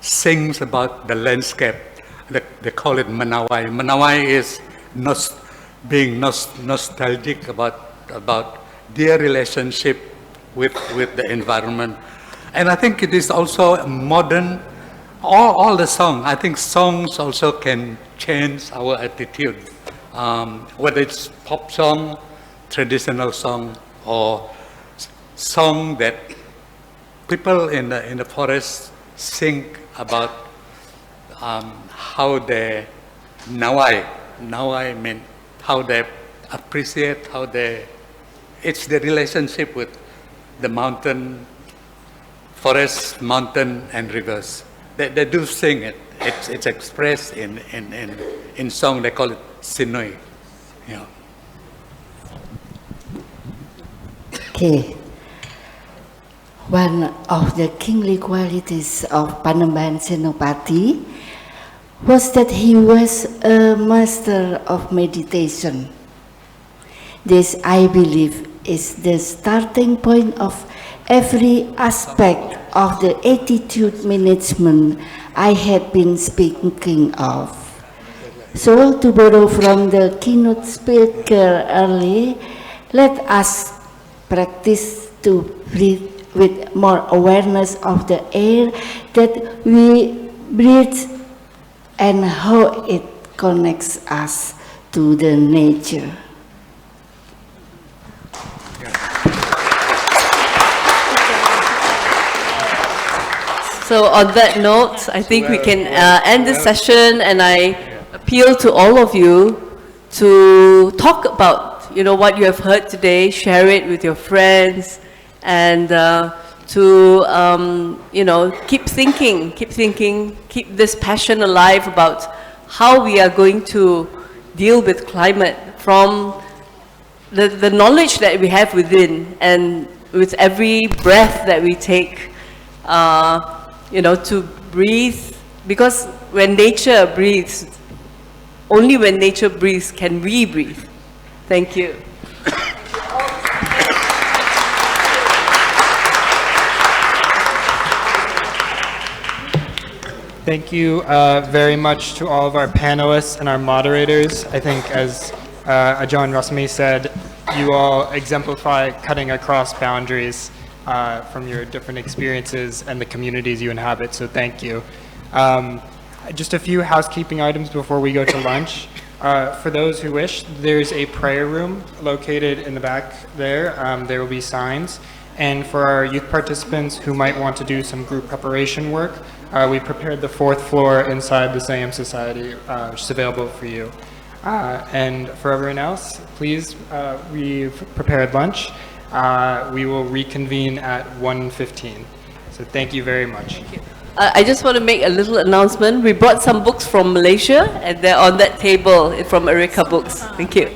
S5: sings about the landscape. They call it Manawai. Manawai is being nostalgic about their relationship with the environment. And I think it is also modern. All the songs, I think songs also can change our attitude. Whether it's pop song, traditional song, or song that people in the forest sing about how they Nawai mean how they appreciate, it's the relationship with the mountain, forest, mountain, and rivers. They do sing it. It's expressed in song. They call it Sinoi. Yeah.
S8: Okay. One of the kingly qualities of Panembahan Senopati was that he was a master of meditation. This, I believe, is the starting point of every aspect of the attitude management I had been speaking of. So, to borrow from the keynote speaker earlier, let us practice to breathe with more awareness of the air that we breathe and how it connects us to the nature.
S2: So on that note, I think we can end this session, and I appeal to all of you to talk about, what you have heard today, share it with your friends, and to, keep thinking, keep this passion alive about how we are going to deal with climate from the knowledge that we have within, and with every breath that we take, to breathe, because when nature breathes, only when nature breathes can we breathe. Thank you.
S1: Thank you very much to all of our panelists and our moderators. I think, as Ajahn Rasmi said, you all exemplify cutting across boundaries from your different experiences and the communities you inhabit, so thank you. Just a few housekeeping items before we go to lunch. For those who wish, there's a prayer room located in the back there. There will be signs. And for our youth participants who might want to do some group preparation work, we prepared the 4th floor inside the Siam Society, which is available for you. And for everyone else, please, we've prepared lunch. We will reconvene at 1:15. So thank you very much.
S2: I just want to make a little announcement. We brought some books from Malaysia, and they're on that table from Erika Books. Thank you.